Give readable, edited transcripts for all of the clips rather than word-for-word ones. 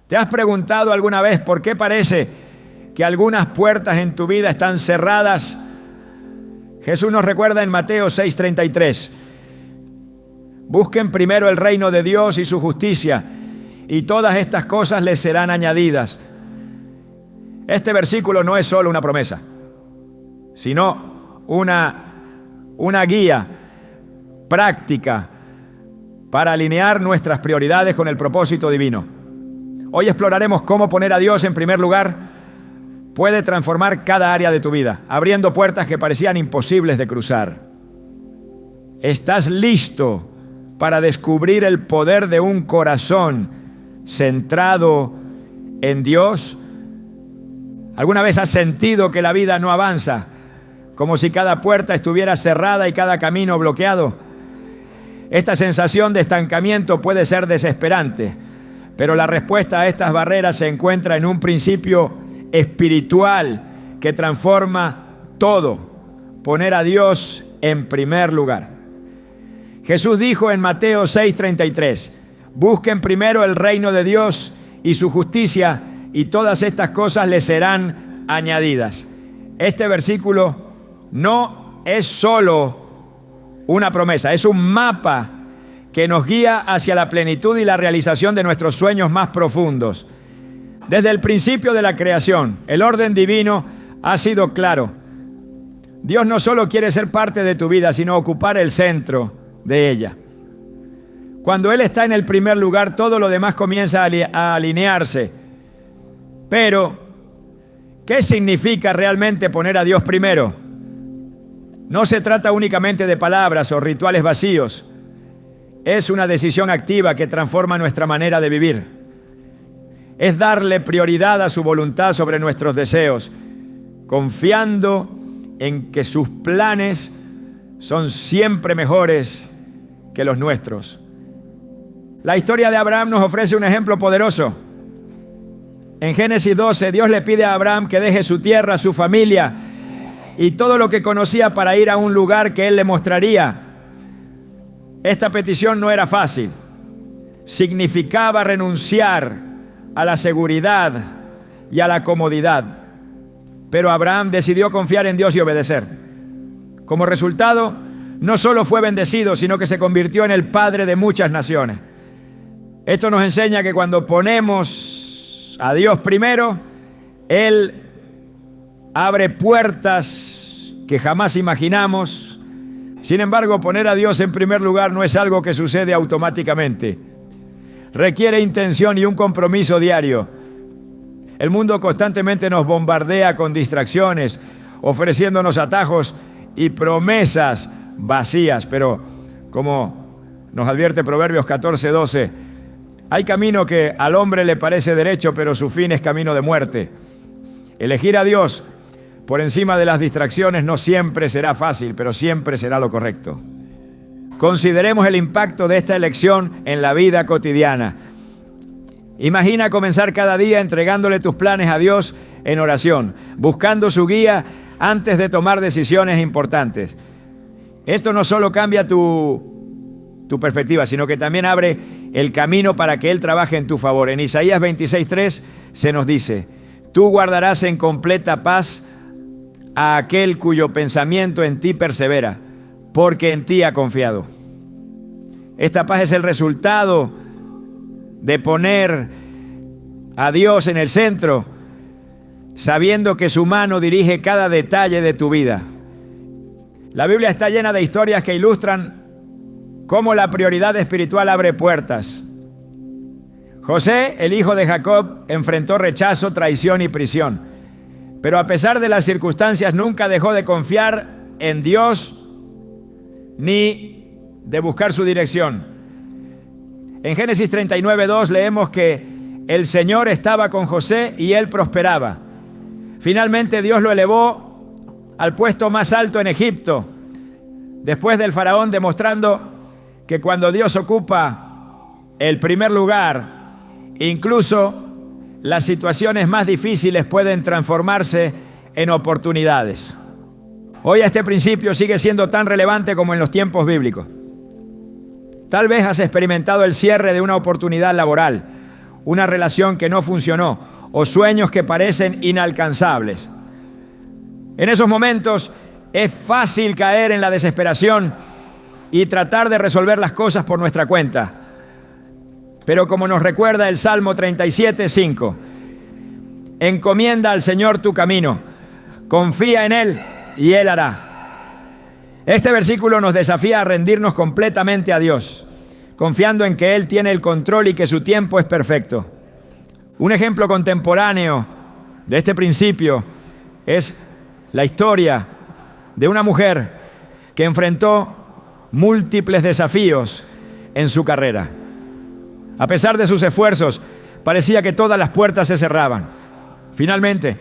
¿Te has preguntado alguna vez por qué parece que algunas puertas en tu vida están cerradas? Jesús nos recuerda en Mateo 6:33. Busquen primero el reino de Dios y su justicia, y todas estas cosas les serán añadidas. Este versículo no es solo una promesa, sino una guía práctica para alinear nuestras prioridades con el propósito divino. Hoy exploraremos cómo poner a Dios en primer lugar puede transformar cada área de tu vida, abriendo puertas que parecían imposibles de cruzar. ¿Estás listo para descubrir el poder de un corazón centrado en Dios? ¿Alguna vez has sentido que la vida no avanza, como si cada puerta estuviera cerrada y cada camino bloqueado? Esta sensación de estancamiento puede ser desesperante, pero la respuesta a estas barreras se encuentra en un principio espiritual que transforma todo: poner a Dios en primer lugar. Jesús dijo en Mateo 6:33, busquen primero el reino de Dios y su justicia, y todas estas cosas les serán añadidas. Este versículo no es solo una promesa, es un mapa que nos guía hacia la plenitud y la realización de nuestros sueños más profundos. Desde el principio de la creación, el orden divino ha sido claro. Dios no solo quiere ser parte de tu vida, sino ocupar el centro de ella. Cuando Él está en el primer lugar, todo lo demás comienza a alinearse. Pero, ¿qué significa realmente poner a Dios primero? No se trata únicamente de palabras o rituales vacíos. Es una decisión activa que transforma nuestra manera de vivir. Es darle prioridad a su voluntad sobre nuestros deseos, confiando en que sus planes son siempre mejores que los nuestros. La historia de Abraham nos ofrece un ejemplo poderoso. En Génesis 12, Dios le pide a Abraham que deje su tierra, su familia y todo lo que conocía para ir a un lugar que Él le mostraría. Esta petición no era fácil. Significaba renunciar a la seguridad y a la comodidad. Pero Abraham decidió confiar en Dios y obedecer. Como resultado, no solo fue bendecido, sino que se convirtió en el padre de muchas naciones. Esto nos enseña que cuando ponemos a Dios primero, Él abre puertas que jamás imaginamos. Sin embargo, poner a Dios en primer lugar no es algo que sucede automáticamente. Requiere intención y un compromiso diario. El mundo constantemente nos bombardea con distracciones, ofreciéndonos atajos y promesas vacías. Pero, como nos advierte Proverbios 14:12, hay camino que al hombre le parece derecho, pero su fin es camino de muerte. Elegir a Dios por encima de las distracciones no siempre será fácil, pero siempre será lo correcto. Consideremos el impacto de esta elección en la vida cotidiana. Imagina comenzar cada día entregándole tus planes a Dios en oración, buscando su guía antes de tomar decisiones importantes. Esto no solo cambia tu perspectiva, sino que también abre el camino para que Él trabaje en tu favor. En Isaías 26:3 se nos dice: tú guardarás en completa paz a aquel cuyo pensamiento en ti persevera, porque en ti ha confiado. Esta paz es el resultado de poner a Dios en el centro, sabiendo que su mano dirige cada detalle de tu vida. La Biblia está llena de historias que ilustran cómo la prioridad espiritual abre puertas. José, el hijo de Jacob, enfrentó rechazo, traición y prisión. Pero a pesar de las circunstancias, nunca dejó de confiar en Dios ni de buscar su dirección. En Génesis 39:2 leemos que el Señor estaba con José y él prosperaba. Finalmente Dios lo elevó al puesto más alto en Egipto, después del faraón, demostrando que cuando Dios ocupa el primer lugar, incluso las situaciones más difíciles pueden transformarse en oportunidades. Hoy este principio sigue siendo tan relevante como en los tiempos bíblicos. Tal vez has experimentado el cierre de una oportunidad laboral, una relación que no funcionó o sueños que parecen inalcanzables. En esos momentos es fácil caer en la desesperación y tratar de resolver las cosas por nuestra cuenta. Pero como nos recuerda el Salmo 37:5, encomienda al Señor tu camino, confía en Él y Él hará. Este versículo nos desafía a rendirnos completamente a Dios, confiando en que Él tiene el control y que su tiempo es perfecto. Un ejemplo contemporáneo de este principio es la historia de una mujer que enfrentó múltiples desafíos en su carrera. A pesar de sus esfuerzos, parecía que todas las puertas se cerraban. Finalmente,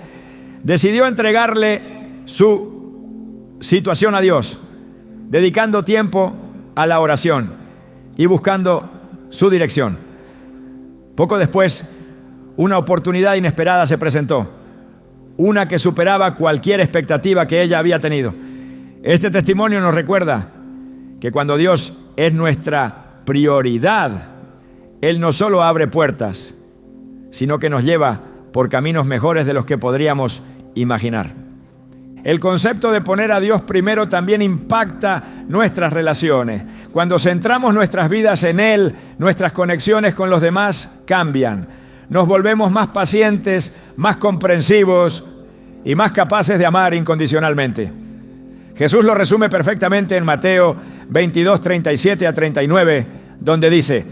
decidió entregarle su situación a Dios, dedicando tiempo a la oración y buscando su dirección. Poco después, una oportunidad inesperada se presentó, una que superaba cualquier expectativa que ella había tenido. Este testimonio nos recuerda que cuando Dios es nuestra prioridad, Él no solo abre puertas, sino que nos lleva por caminos mejores de los que podríamos imaginar. El concepto de poner a Dios primero también impacta nuestras relaciones. Cuando centramos nuestras vidas en Él, nuestras conexiones con los demás cambian. Nos volvemos más pacientes, más comprensivos y más capaces de amar incondicionalmente. Jesús lo resume perfectamente en Mateo 22:37-39, donde dice: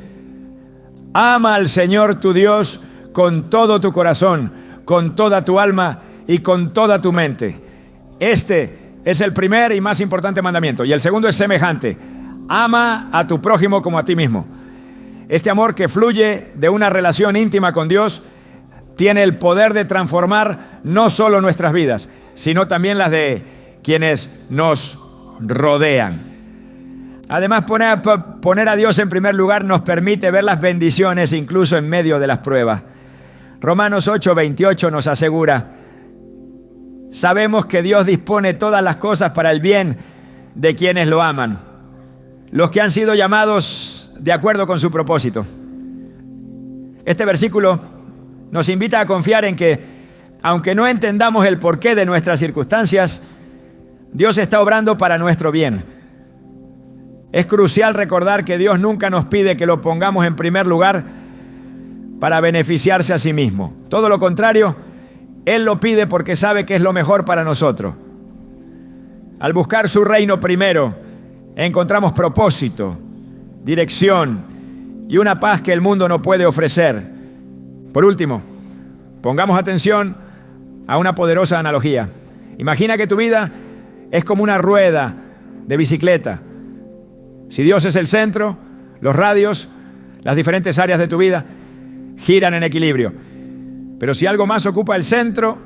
ama al Señor tu Dios con todo tu corazón, con toda tu alma y con toda tu mente. Este es el primer y más importante mandamiento. Y el segundo es semejante: ama a tu prójimo como a ti mismo. Este amor que fluye de una relación íntima con Dios tiene el poder de transformar no solo nuestras vidas, sino también las de quienes nos rodean. Además, poner a Dios en primer lugar nos permite ver las bendiciones incluso en medio de las pruebas. Romanos 8:28 nos asegura: sabemos que Dios dispone todas las cosas para el bien de quienes lo aman, los que han sido llamados de acuerdo con su propósito. Este versículo nos invita a confiar en que, aunque no entendamos el porqué de nuestras circunstancias, Dios está obrando para nuestro bien. Es crucial recordar que Dios nunca nos pide que lo pongamos en primer lugar para beneficiarse a sí mismo. Todo lo contrario, Él lo pide porque sabe que es lo mejor para nosotros. Al buscar su reino primero, encontramos propósito, dirección y una paz que el mundo no puede ofrecer. Por último, pongamos atención a una poderosa analogía. Imagina que tu vida es como una rueda de bicicleta. Si Dios es el centro, los radios, las diferentes áreas de tu vida giran en equilibrio. Pero si algo más ocupa el centro,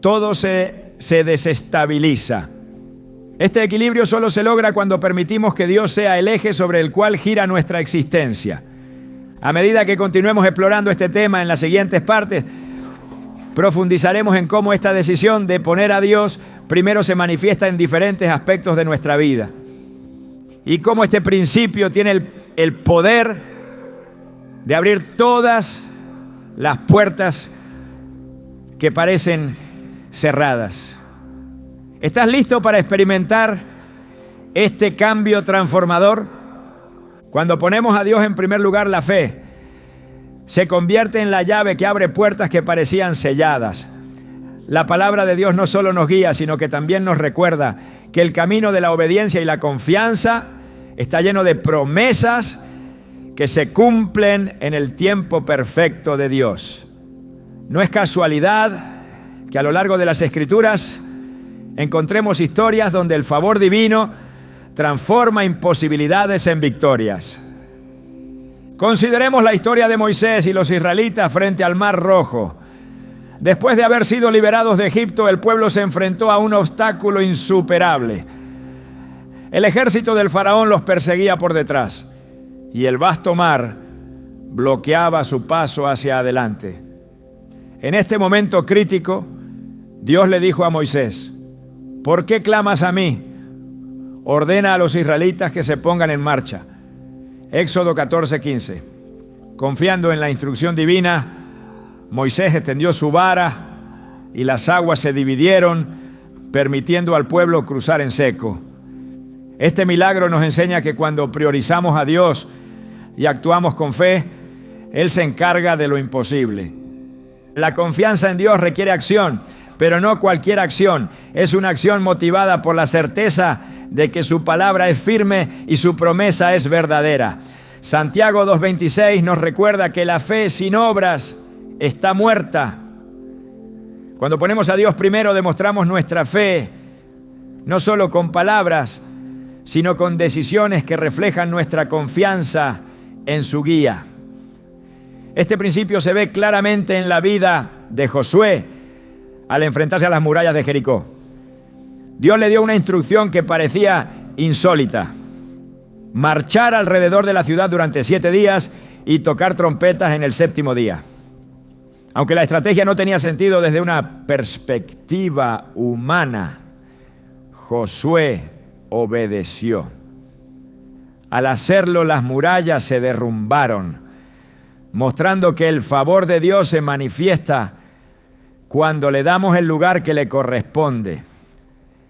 todo se desestabiliza. Este equilibrio solo se logra cuando permitimos que Dios sea el eje sobre el cual gira nuestra existencia. A medida que continuemos explorando este tema en las siguientes partes, profundizaremos en cómo esta decisión de poner a Dios primero se manifiesta en diferentes aspectos de nuestra vida y cómo este principio tiene el poder de abrir todas las puertas que parecen cerradas. ¿Estás listo para experimentar este cambio transformador? Cuando ponemos a Dios en primer lugar, la fe se convierte en la llave que abre puertas que parecían selladas. La palabra de Dios no solo nos guía, sino que también nos recuerda que el camino de la obediencia y la confianza está lleno de promesas que se cumplen en el tiempo perfecto de Dios. No es casualidad que a lo largo de las Escrituras encontremos historias donde el favor divino transforma imposibilidades en victorias. Consideremos la historia de Moisés y los israelitas frente al Mar Rojo. Después de haber sido liberados de Egipto, el pueblo se enfrentó a un obstáculo insuperable. El ejército del faraón los perseguía por detrás y el vasto mar bloqueaba su paso hacia adelante. En este momento crítico, Dios le dijo a Moisés: ¿por qué clamas a mí? Ordena a los israelitas que se pongan en marcha. Éxodo 14:15. Confiando en la instrucción divina, Moisés extendió su vara y las aguas se dividieron, permitiendo al pueblo cruzar en seco. Este milagro nos enseña que cuando priorizamos a Dios y actuamos con fe, Él se encarga de lo imposible. La confianza en Dios requiere acción, pero no cualquier acción. Es una acción motivada por la certeza de que su palabra es firme y su promesa es verdadera. Santiago 2:26 nos recuerda que la fe sin obras está muerta. Cuando ponemos a Dios primero, demostramos nuestra fe, no solo con palabras, sino con decisiones que reflejan nuestra confianza en su guía. Este principio se ve claramente en la vida de Josué al enfrentarse a las murallas de Jericó. Dios le dio una instrucción que parecía insólita: marchar alrededor de la ciudad durante 7 días y tocar trompetas en el 7º día. Aunque la estrategia no tenía sentido desde una perspectiva humana, Josué obedeció. Al hacerlo, las murallas se derrumbaron, mostrando que el favor de Dios se manifiesta cuando le damos el lugar que le corresponde.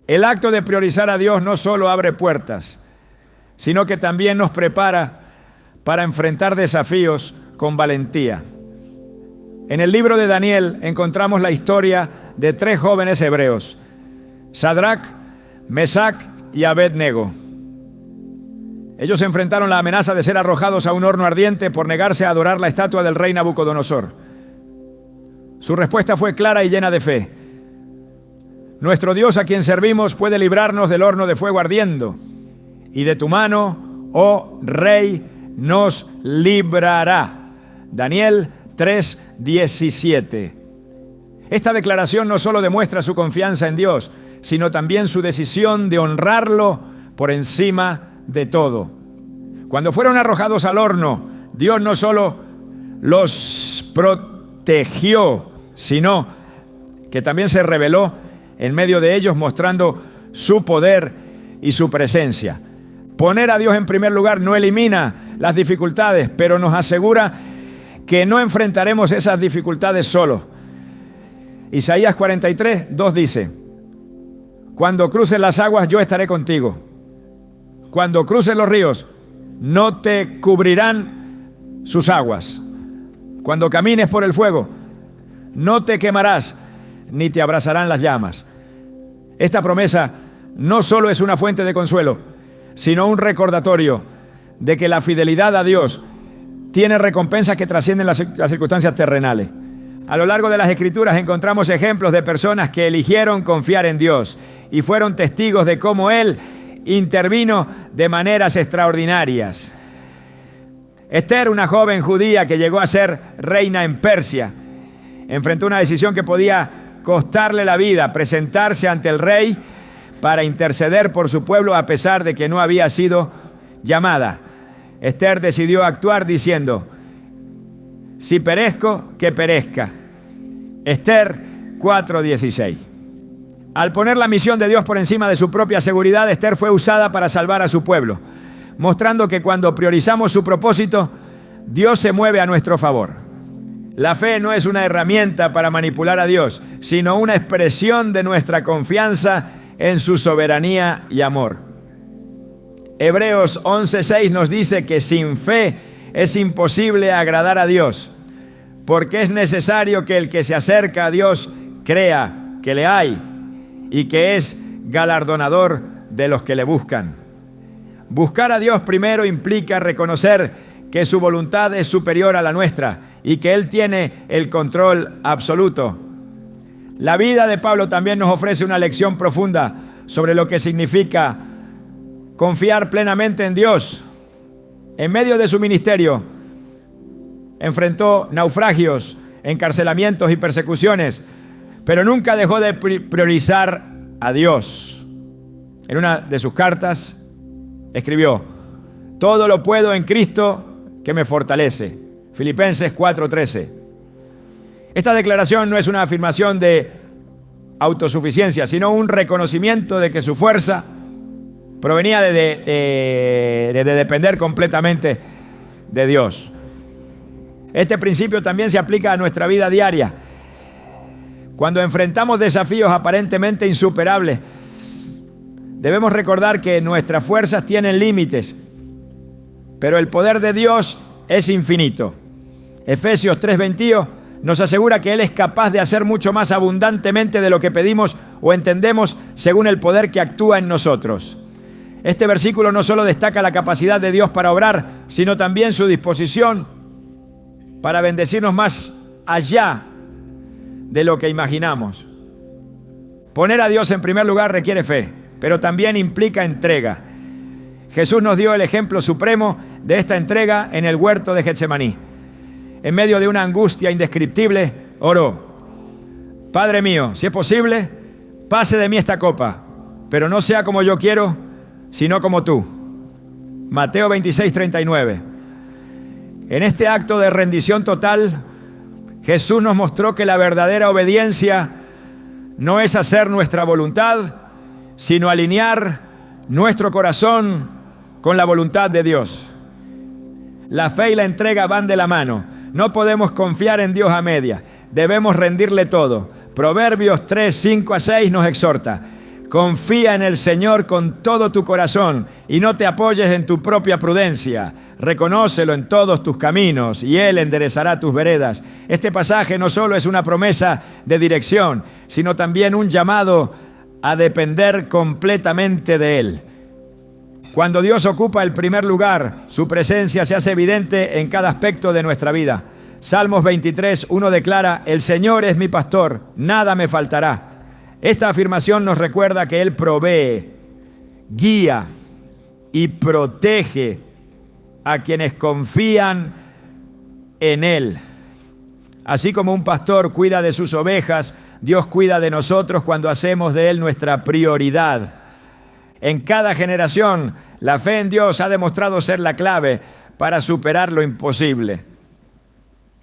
El acto de priorizar a Dios no solo abre puertas, sino que también nos prepara para enfrentar desafíos con valentía. En el libro de Daniel encontramos la historia de 3 jóvenes hebreos: Sadrac, Mesac y Abed-nego. Ellos enfrentaron la amenaza de ser arrojados a un horno ardiente por negarse a adorar la estatua del rey Nabucodonosor. Su respuesta fue clara y llena de fe: nuestro Dios, a quien servimos, puede librarnos del horno de fuego ardiendo, y de tu mano, oh rey, nos librará. Daniel 3:17. Esta declaración no solo demuestra su confianza en Dios, sino también su decisión de honrarlo por encima de todo. Cuando fueron arrojados al horno, Dios no solo los protegió, sino que también se reveló en medio de ellos, mostrando su poder y su presencia. Poner a Dios en primer lugar no elimina las dificultades, pero nos asegura que no enfrentaremos esas dificultades solos. Isaías 43:2 dice: cuando cruces las aguas, yo estaré contigo. Cuando cruces los ríos, no te cubrirán sus aguas. Cuando camines por el fuego, no te quemarás, ni te abrazarán las llamas. Esta promesa no solo es una fuente de consuelo, sino un recordatorio de que la fidelidad a Dios tiene recompensas que trascienden las circunstancias terrenales. A lo largo de las Escrituras encontramos ejemplos de personas que eligieron confiar en Dios y fueron testigos de cómo Él intervino de maneras extraordinarias. Esther, una joven judía que llegó a ser reina en Persia, enfrentó una decisión que podía costarle la vida: presentarse ante el rey para interceder por su pueblo a pesar de que no había sido llamada. Esther decidió actuar diciendo: si perezco, que perezca. Esther 4:16. Al poner la misión de Dios por encima de su propia seguridad, Esther fue usada para salvar a su pueblo, mostrando que cuando priorizamos su propósito, Dios se mueve a nuestro favor. La fe no es una herramienta para manipular a Dios, sino una expresión de nuestra confianza en su soberanía y amor. Hebreos 11:6 nos dice que sin fe es imposible agradar a Dios, porque es necesario que el que se acerca a Dios crea que le hay y que es galardonador de los que le buscan. Buscar a Dios primero implica reconocer que su voluntad es superior a la nuestra y que Él tiene el control absoluto. La vida de Pablo también nos ofrece una lección profunda sobre lo que significa confiar plenamente en Dios. En medio de su ministerio, enfrentó naufragios, encarcelamientos y persecuciones, pero nunca dejó de priorizar a Dios. En una de sus cartas escribió: todo lo puedo en Cristo que me fortalece. Filipenses 4:13. Esta declaración no es una afirmación de autosuficiencia, sino un reconocimiento de que su fuerza provenía de depender completamente de Dios. Este principio también se aplica a nuestra vida diaria. Cuando enfrentamos desafíos aparentemente insuperables, debemos recordar que nuestras fuerzas tienen límites, pero el poder de Dios es infinito. Efesios 3:22 nos asegura que Él es capaz de hacer mucho más abundantemente de lo que pedimos o entendemos según el poder que actúa en nosotros. Este versículo no solo destaca la capacidad de Dios para obrar, sino también su disposición para bendecirnos más allá de lo que imaginamos. Poner a Dios en primer lugar requiere fe, pero también implica entrega. Jesús nos dio el ejemplo supremo de esta entrega en el huerto de Getsemaní. En medio de una angustia indescriptible, oró: Padre mío, si es posible, pase de mí esta copa, pero no sea como yo quiero, sino como tú. Mateo 26:39. En este acto de rendición total, Jesús nos mostró que la verdadera obediencia no es hacer nuestra voluntad, sino alinear nuestro corazón con la voluntad de Dios. La fe y la entrega van de la mano. No podemos confiar en Dios a media. Debemos rendirle todo. Proverbios 3:5-6 nos exhorta: confía en el Señor con todo tu corazón y no te apoyes en tu propia prudencia. Reconócelo en todos tus caminos y Él enderezará tus veredas. Este pasaje no solo es una promesa de dirección, sino también un llamado a depender completamente de Él. Cuando Dios ocupa el primer lugar, su presencia se hace evidente en cada aspecto de nuestra vida. Salmos 23:1 declara: el Señor es mi pastor, nada me faltará. Esta afirmación nos recuerda que Él provee, guía y protege a quienes confían en Él. Así como un pastor cuida de sus ovejas, Dios cuida de nosotros cuando hacemos de Él nuestra prioridad. En cada generación, la fe en Dios ha demostrado ser la clave para superar lo imposible.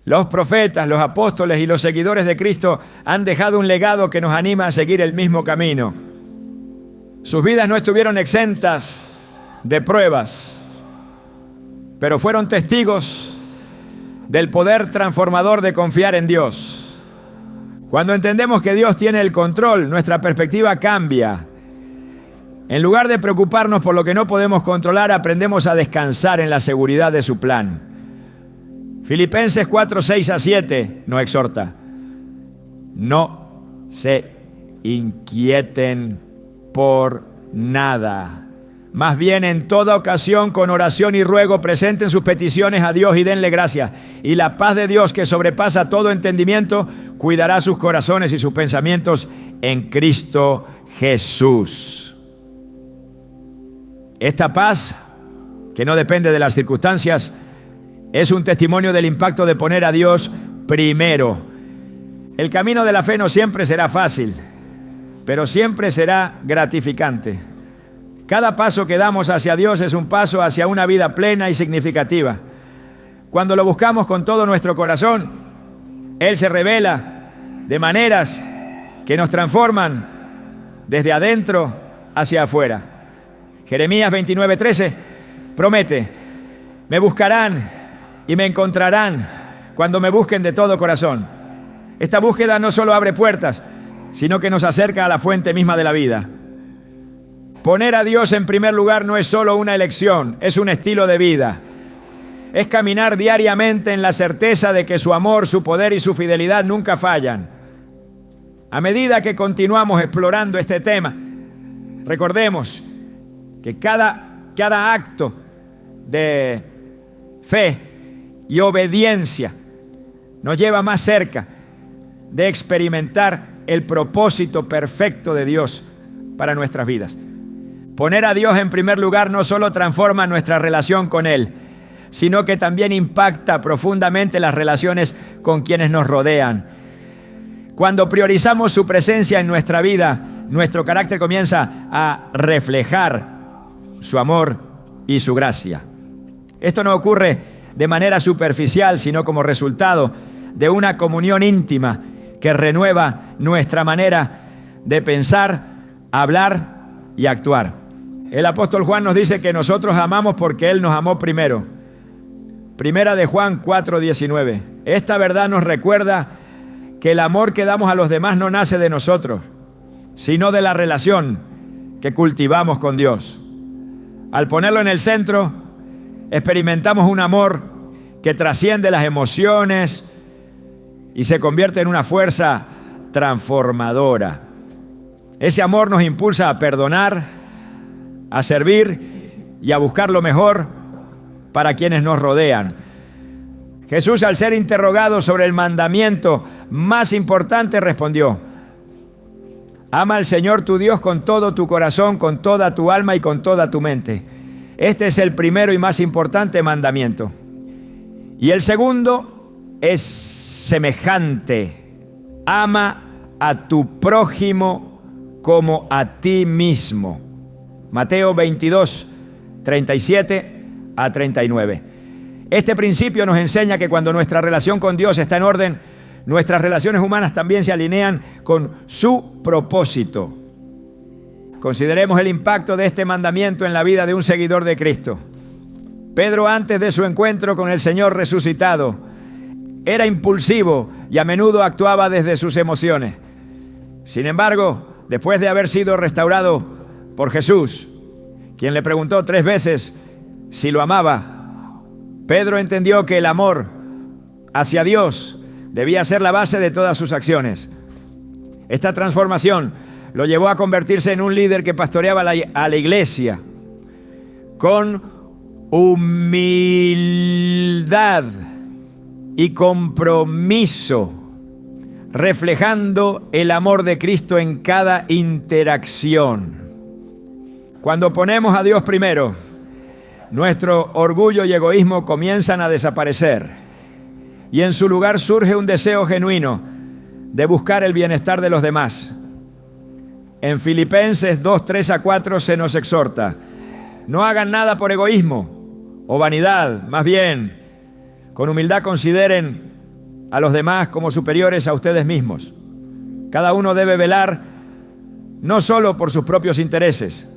Los profetas, los apóstoles y los seguidores de Cristo han dejado un legado que nos anima a seguir el mismo camino. Sus vidas no estuvieron exentas de pruebas, pero fueron testigos del poder transformador de confiar en Dios. Cuando entendemos que Dios tiene el control, nuestra perspectiva cambia. En lugar de preocuparnos por lo que no podemos controlar, aprendemos a descansar en la seguridad de su plan. Filipenses 4:6-7 nos exhorta: no se inquieten por nada. Más bien, en toda ocasión, con oración y ruego, presenten sus peticiones a Dios y denle gracias. Y la paz de Dios, que sobrepasa todo entendimiento, cuidará sus corazones y sus pensamientos en Cristo Jesús. Esta paz, que no depende de las circunstancias, es un testimonio del impacto de poner a Dios primero. El camino de la fe no siempre será fácil, pero siempre será gratificante. Cada paso que damos hacia Dios es un paso hacia una vida plena y significativa. Cuando lo buscamos con todo nuestro corazón, Él se revela de maneras que nos transforman desde adentro hacia afuera. Jeremías 29:13 promete: me buscarán y me encontrarán cuando me busquen de todo corazón. Esta búsqueda no solo abre puertas, sino que nos acerca a la fuente misma de la vida. Poner a Dios en primer lugar no es solo una elección, es un estilo de vida. Es caminar diariamente en la certeza de que su amor, su poder y su fidelidad nunca fallan. A medida que continuamos explorando este tema, recordemos que cada acto de fe y obediencia nos lleva más cerca de experimentar el propósito perfecto de Dios para nuestras vidas. Poner a Dios en primer lugar no solo transforma nuestra relación con Él, sino que también impacta profundamente las relaciones con quienes nos rodean. Cuando priorizamos su presencia en nuestra vida, nuestro carácter comienza a reflejar su amor y su gracia. Esto no ocurre de manera superficial, sino como resultado de una comunión íntima que renueva nuestra manera de pensar, hablar y actuar. El apóstol Juan nos dice que nosotros amamos porque Él nos amó primero. Primera de Juan 4:19. Esta verdad nos recuerda que el amor que damos a los demás no nace de nosotros, sino de la relación que cultivamos con Dios. Al ponerlo en el centro, experimentamos un amor que trasciende las emociones y se convierte en una fuerza transformadora. Ese amor nos impulsa a perdonar, a servir y a buscar lo mejor para quienes nos rodean. Jesús, al ser interrogado sobre el mandamiento más importante, respondió: ama al Señor tu Dios con todo tu corazón, con toda tu alma y con toda tu mente. Este es el primero y más importante mandamiento. Y el segundo es semejante: ama a tu prójimo como a ti mismo. Mateo 22, 37 a 39. Este principio nos enseña que cuando nuestra relación con Dios está en orden, nuestras relaciones humanas también se alinean con su propósito. Consideremos el impacto de este mandamiento en la vida de un seguidor de Cristo. Pedro, antes de su encuentro con el Señor resucitado, era impulsivo y a menudo actuaba desde sus emociones. Sin embargo, después de haber sido restaurado por Jesús, quien le preguntó 3 veces si lo amaba, Pedro entendió que el amor hacia Dios debía ser la base de todas sus acciones. Esta transformación lo llevó a convertirse en un líder que pastoreaba a la iglesia con humildad y compromiso, reflejando el amor de Cristo en cada interacción. Cuando ponemos a Dios primero, nuestro orgullo y egoísmo comienzan a desaparecer y en su lugar surge un deseo genuino de buscar el bienestar de los demás. En Filipenses 2, 3 a 4 se nos exhorta: no hagan nada por egoísmo o vanidad, más bien, con humildad consideren a los demás como superiores a ustedes mismos. Cada uno debe velar no solo por sus propios intereses,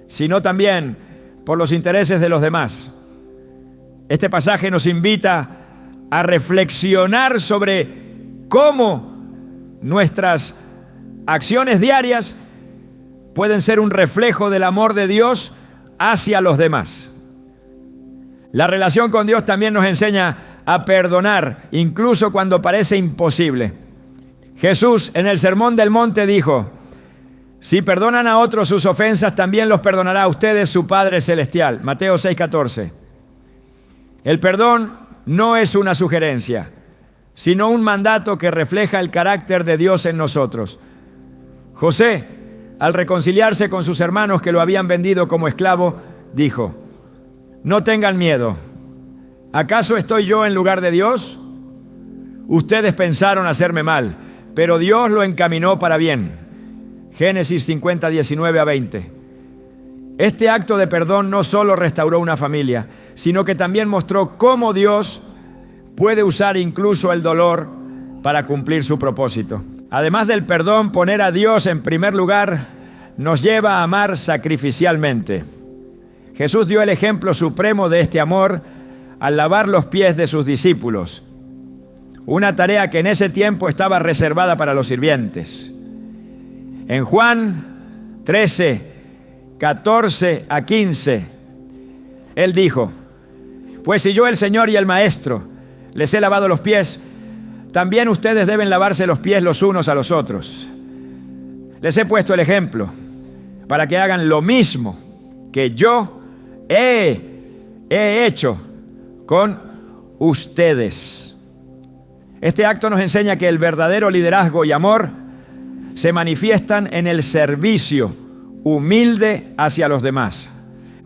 sino también por los intereses de los demás. Este pasaje nos invita a reflexionar sobre cómo nuestras acciones diarias pueden ser un reflejo del amor de Dios hacia los demás. La relación con Dios también nos enseña a perdonar, incluso cuando parece imposible. Jesús, en el Sermón del Monte, dijo: si perdonan a otros sus ofensas, también los perdonará a ustedes su Padre Celestial. Mateo 6:14. El perdón no es una sugerencia, sino un mandato que refleja el carácter de Dios en nosotros. José, al reconciliarse con sus hermanos que lo habían vendido como esclavo, dijo: no tengan miedo. ¿Acaso estoy yo en lugar de Dios? Ustedes pensaron hacerme mal, pero Dios lo encaminó para bien. Génesis 50, 19 a 20. Este acto de perdón no solo restauró una familia, sino que también mostró cómo Dios puede usar incluso el dolor para cumplir su propósito. Además del perdón, poner a Dios en primer lugar nos lleva a amar sacrificialmente. Jesús dio el ejemplo supremo de este amor al lavar los pies de sus discípulos, una tarea que en ese tiempo estaba reservada para los sirvientes. En Juan 13, 14 a 15, Él dijo: pues si yo, el Señor y el Maestro, les he lavado los pies, también ustedes deben lavarse los pies los unos a los otros. Les he puesto el ejemplo para que hagan lo mismo que yo he hecho con ustedes. Este acto nos enseña que el verdadero liderazgo y amor se manifiestan en el servicio humilde hacia los demás.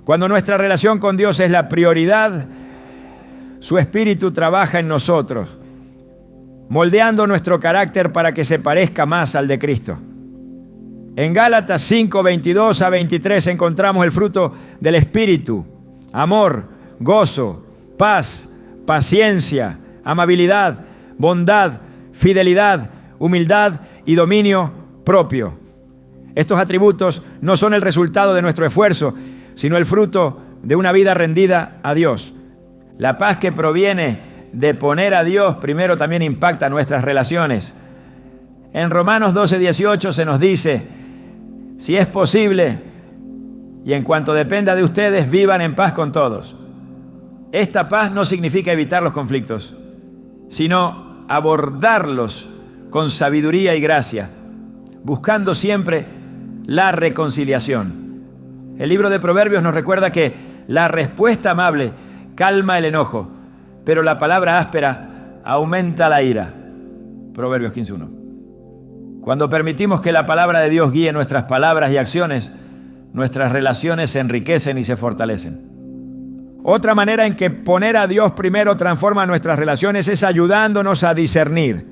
Cuando nuestra relación con Dios es la prioridad, su Espíritu trabaja en nosotros, moldeando nuestro carácter para que se parezca más al de Cristo. En Gálatas 5, 22 a 23 encontramos el fruto del Espíritu: amor, gozo, paz, paciencia, amabilidad, bondad, fidelidad, humildad y dominio propio. Estos atributos no son el resultado de nuestro esfuerzo, sino el fruto de una vida rendida a Dios. La paz que proviene de poner a Dios primero también impacta nuestras relaciones. En Romanos 12:18 se nos dice: si es posible, y en cuanto dependa de ustedes, vivan en paz con todos. Esta paz no significa evitar los conflictos, sino abordarlos con sabiduría y gracia, buscando siempre la reconciliación. El libro de Proverbios nos recuerda que la respuesta amable calma el enojo, pero la palabra áspera aumenta la ira. Proverbios 15:1. Cuando permitimos que la palabra de Dios guíe nuestras palabras y acciones, nuestras relaciones se enriquecen y se fortalecen. Otra manera en que poner a Dios primero transforma nuestras relaciones es ayudándonos a discernir.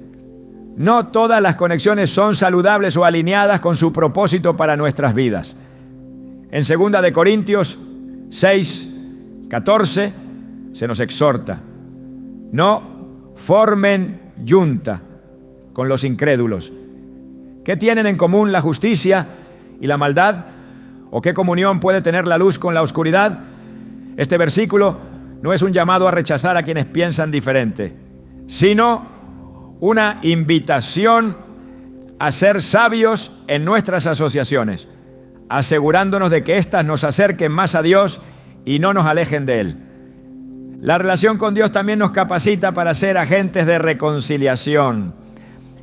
No todas las conexiones son saludables o alineadas con su propósito para nuestras vidas. En 2 de Corintios 6:14 se nos exhorta: no formen yunta con los incrédulos. ¿Qué tienen en común la justicia y la maldad? ¿O qué comunión puede tener la luz con la oscuridad? Este versículo no es un llamado a rechazar a quienes piensan diferente, sino una invitación a ser sabios en nuestras asociaciones, asegurándonos de que éstas nos acerquen más a Dios y no nos alejen de Él. La relación con Dios también nos capacita para ser agentes de reconciliación.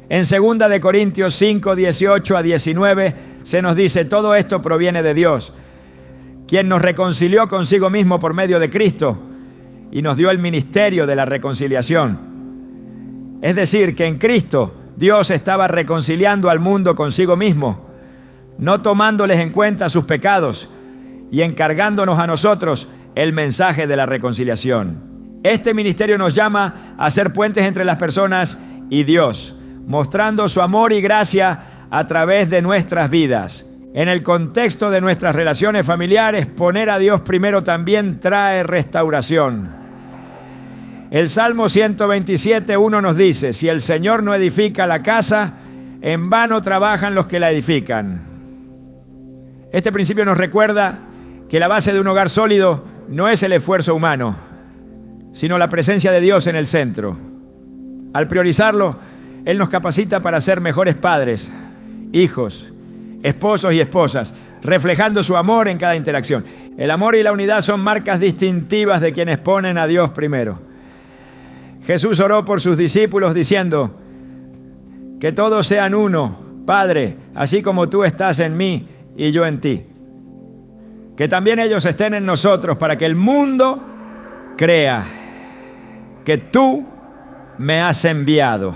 En 2 de Corintios 5:18-19 se nos dice: todo esto proviene de Dios, quien nos reconcilió consigo mismo por medio de Cristo y nos dio el ministerio de la reconciliación. Es decir, que en Cristo Dios estaba reconciliando al mundo consigo mismo, no tomándoles en cuenta sus pecados y encargándonos a nosotros el mensaje de la reconciliación. Este ministerio nos llama a ser puentes entre las personas y Dios, mostrando su amor y gracia a través de nuestras vidas. En el contexto de nuestras relaciones familiares, poner a Dios primero también trae restauración. El Salmo 127:1 nos dice: si el Señor no edifica la casa, en vano trabajan los que la edifican. Este principio nos recuerda que la base de un hogar sólido no es el esfuerzo humano, sino la presencia de Dios en el centro. Al priorizarlo, Él nos capacita para ser mejores padres, hijos, esposos y esposas, reflejando su amor en cada interacción. El amor y la unidad son marcas distintivas de quienes ponen a Dios primero. Jesús oró por sus discípulos diciendo: que todos sean uno, Padre, así como tú estás en mí y yo en ti. Que también ellos estén en nosotros, para que el mundo crea que tú me has enviado.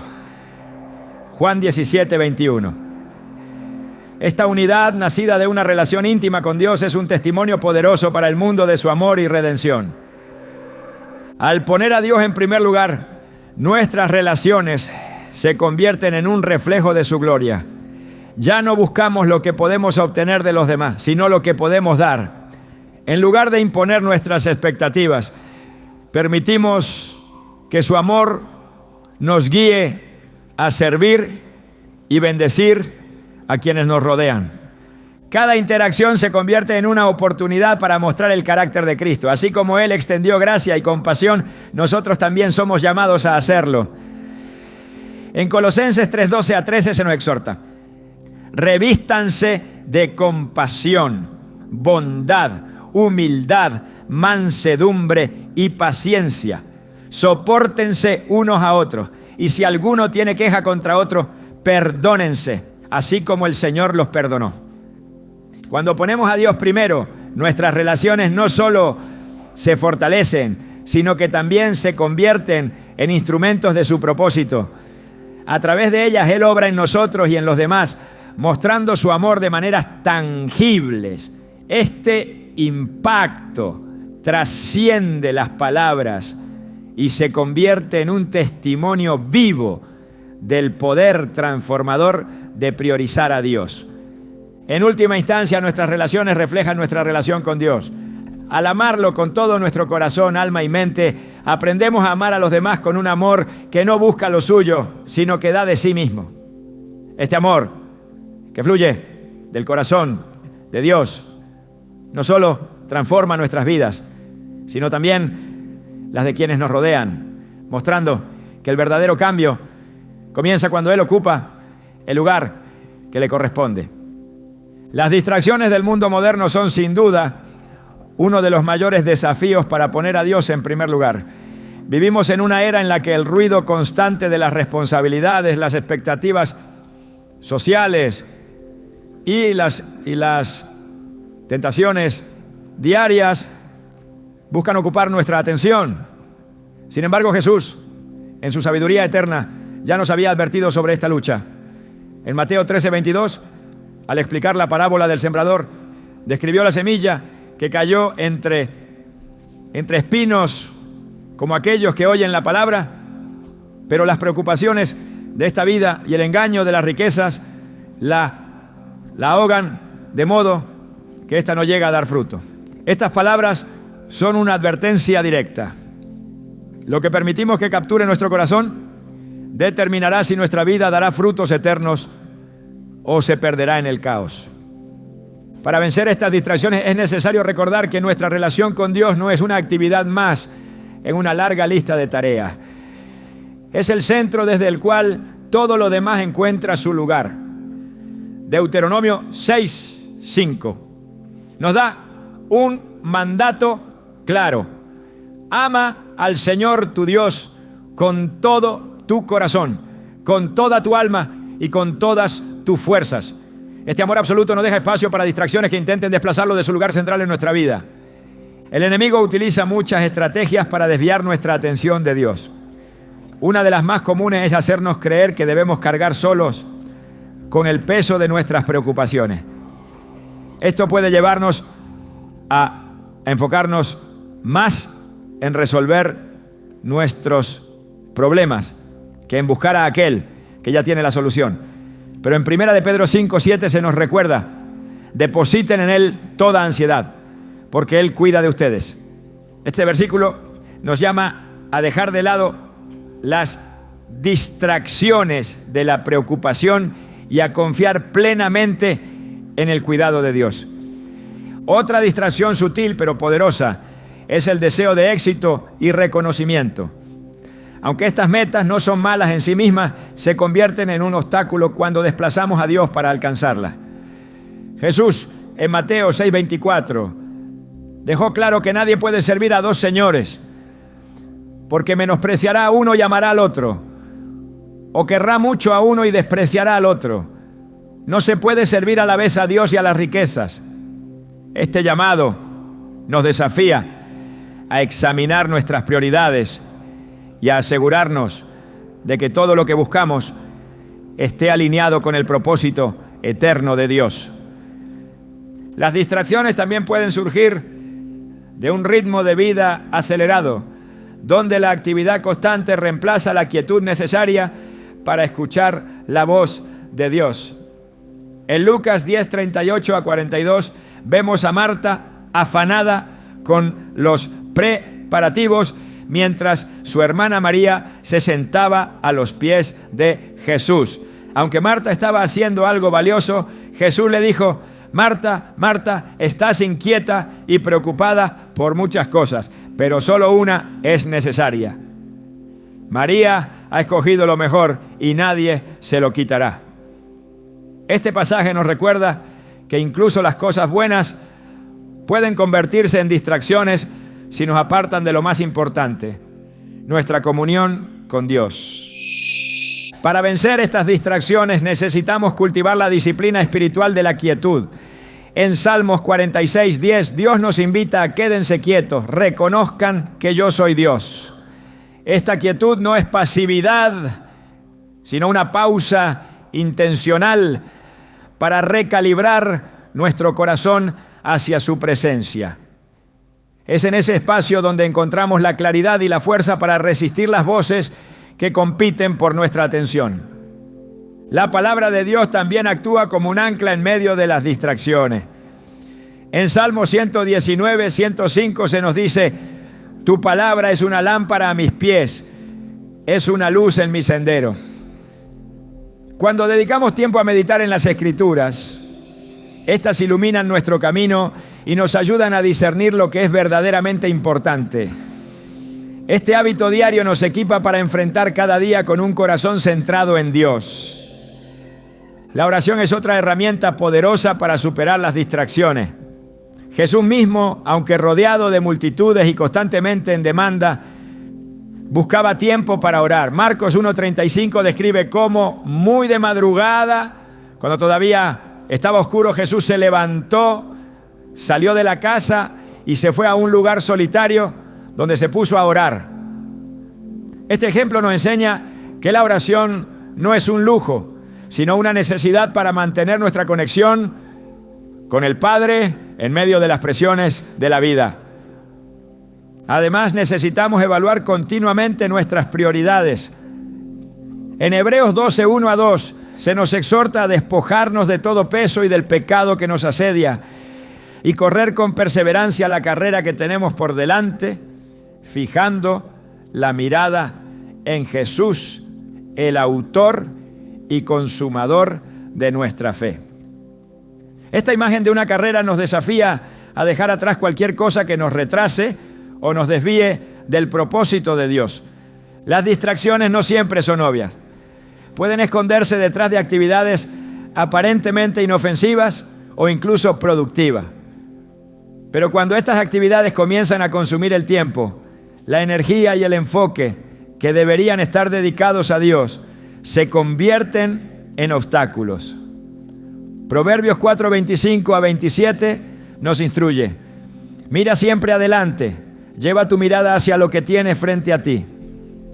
Juan 17:21. Esta unidad, nacida de una relación íntima con Dios, es un testimonio poderoso para el mundo de su amor y redención. Al poner a Dios en primer lugar, nuestras relaciones se convierten en un reflejo de su gloria. Ya no buscamos lo que podemos obtener de los demás, sino lo que podemos dar. En lugar de imponer nuestras expectativas, permitimos que su amor nos guíe a servir y bendecir a quienes nos rodean. Cada interacción se convierte en una oportunidad para mostrar el carácter de Cristo. Así como Él extendió gracia y compasión, nosotros también somos llamados a hacerlo. En Colosenses 3:12-13 se nos exhorta: revístanse de compasión, bondad, humildad, mansedumbre y paciencia. Sopórtense unos a otros, y si alguno tiene queja contra otro, perdónense, así como el Señor los perdonó. Cuando ponemos a Dios primero, nuestras relaciones no solo se fortalecen, sino que también se convierten en instrumentos de su propósito. A través de ellas Él obra en nosotros y en los demás, mostrando su amor de maneras tangibles. Este impacto trasciende las palabras y se convierte en un testimonio vivo del poder transformador de priorizar a Dios. En última instancia, nuestras relaciones reflejan nuestra relación con Dios. Al amarlo con todo nuestro corazón, alma y mente, aprendemos a amar a los demás con un amor que no busca lo suyo, sino que da de sí mismo. Este amor que fluye del corazón de Dios no solo transforma nuestras vidas, sino también las de quienes nos rodean, mostrando que el verdadero cambio comienza cuando Él ocupa el lugar que le corresponde. Las distracciones del mundo moderno son sin duda uno de los mayores desafíos para poner a Dios en primer lugar. Vivimos en una era en la que el ruido constante de las responsabilidades, las expectativas sociales y las tentaciones diarias buscan ocupar nuestra atención. Sin embargo, Jesús, en su sabiduría eterna, ya nos había advertido sobre esta lucha. En Mateo 13:22, al explicar la parábola del sembrador, describió la semilla que cayó entre espinos, como aquellos que oyen la palabra, pero las preocupaciones de esta vida y el engaño de las riquezas la ahogan, de modo que ésta no llega a dar fruto. Estas palabras son una advertencia directa. Lo que permitimos que capture nuestro corazón determinará si nuestra vida dará frutos eternos o se perderá en el caos. Para vencer estas distracciones es necesario recordar que nuestra relación con Dios no es una actividad más en una larga lista de tareas. Es el centro desde el cual todo lo demás encuentra su lugar. Deuteronomio 6:5 nos da un mandato claro. Ama al Señor tu Dios con todo tu corazón, con toda tu alma y con todas tus fuerzas. Este amor absoluto no deja espacio para distracciones que intenten desplazarlo de su lugar central en nuestra vida. El enemigo utiliza muchas estrategias para desviar nuestra atención de Dios. Una de las más comunes es hacernos creer que debemos cargar solos con el peso de nuestras preocupaciones. Esto puede llevarnos a enfocarnos más en resolver nuestros problemas que en buscar a aquel que ya tiene la solución. Pero en 1 de Pedro 5:7 se nos recuerda: depositen en Él toda ansiedad, porque Él cuida de ustedes. Este versículo nos llama a dejar de lado las distracciones de la preocupación y a confiar plenamente en el cuidado de Dios. Otra distracción sutil pero poderosa es el deseo de éxito y reconocimiento. Aunque estas metas no son malas en sí mismas, se convierten en un obstáculo cuando desplazamos a Dios para alcanzarlas. Jesús, en Mateo 6:24, dejó claro que nadie puede servir a dos señores, porque menospreciará a uno y amará al otro, o querrá mucho a uno y despreciará al otro. No se puede servir a la vez a Dios y a las riquezas. Este llamado nos desafía a examinar nuestras prioridades y a asegurarnos de que todo lo que buscamos esté alineado con el propósito eterno de Dios. Las distracciones también pueden surgir de un ritmo de vida acelerado, donde la actividad constante reemplaza la quietud necesaria para escuchar la voz de Dios. En Lucas 10:38-42 vemos a Marta afanada con los preparativos, mientras su hermana María se sentaba a los pies de Jesús. Aunque Marta estaba haciendo algo valioso, Jesús le dijo: Marta, Marta, estás inquieta y preocupada por muchas cosas, pero solo una es necesaria. María ha escogido lo mejor y nadie se lo quitará. Este pasaje nos recuerda que incluso las cosas buenas pueden convertirse en distracciones si nos apartan de lo más importante, nuestra comunión con Dios. Para vencer estas distracciones necesitamos cultivar la disciplina espiritual de la quietud. En Salmos 46:10, Dios nos invita a quédense quietos, reconozcan que yo soy Dios. Esta quietud no es pasividad, sino una pausa intencional para recalibrar nuestro corazón hacia su presencia. Es en ese espacio donde encontramos la claridad y la fuerza para resistir las voces que compiten por nuestra atención. La palabra de Dios también actúa como un ancla en medio de las distracciones. En Salmo 119, 105 se nos dice: tu palabra es una lámpara a mis pies, es una luz en mi sendero. Cuando dedicamos tiempo a meditar en las Escrituras, estas iluminan nuestro camino y nos ayudan a discernir lo que es verdaderamente importante. Este hábito diario nos equipa para enfrentar cada día con un corazón centrado en Dios. La oración es otra herramienta poderosa para superar las distracciones. Jesús mismo, aunque rodeado de multitudes y constantemente en demanda, buscaba tiempo para orar. Marcos 1:35 describe cómo muy de madrugada, cuando todavía estaba oscuro, Jesús se levantó, salió de la casa y se fue a un lugar solitario donde se puso a orar. Este ejemplo nos enseña que la oración no es un lujo, sino una necesidad para mantener nuestra conexión con el Padre en medio de las presiones de la vida. Además, necesitamos evaluar continuamente nuestras prioridades. En Hebreos 12:1-2 se nos exhorta a despojarnos de todo peso y del pecado que nos asedia y correr con perseverancia la carrera que tenemos por delante, fijando la mirada en Jesús, el autor y consumador de nuestra fe. Esta imagen de una carrera nos desafía a dejar atrás cualquier cosa que nos retrase o nos desvíe del propósito de Dios. Las distracciones no siempre son obvias. Pueden esconderse detrás de actividades aparentemente inofensivas o incluso productivas. Pero cuando estas actividades comienzan a consumir el tiempo, la energía y el enfoque que deberían estar dedicados a Dios se convierten en obstáculos. Proverbios 4:25-27 nos instruye: mira siempre adelante, lleva tu mirada hacia lo que tienes frente a ti.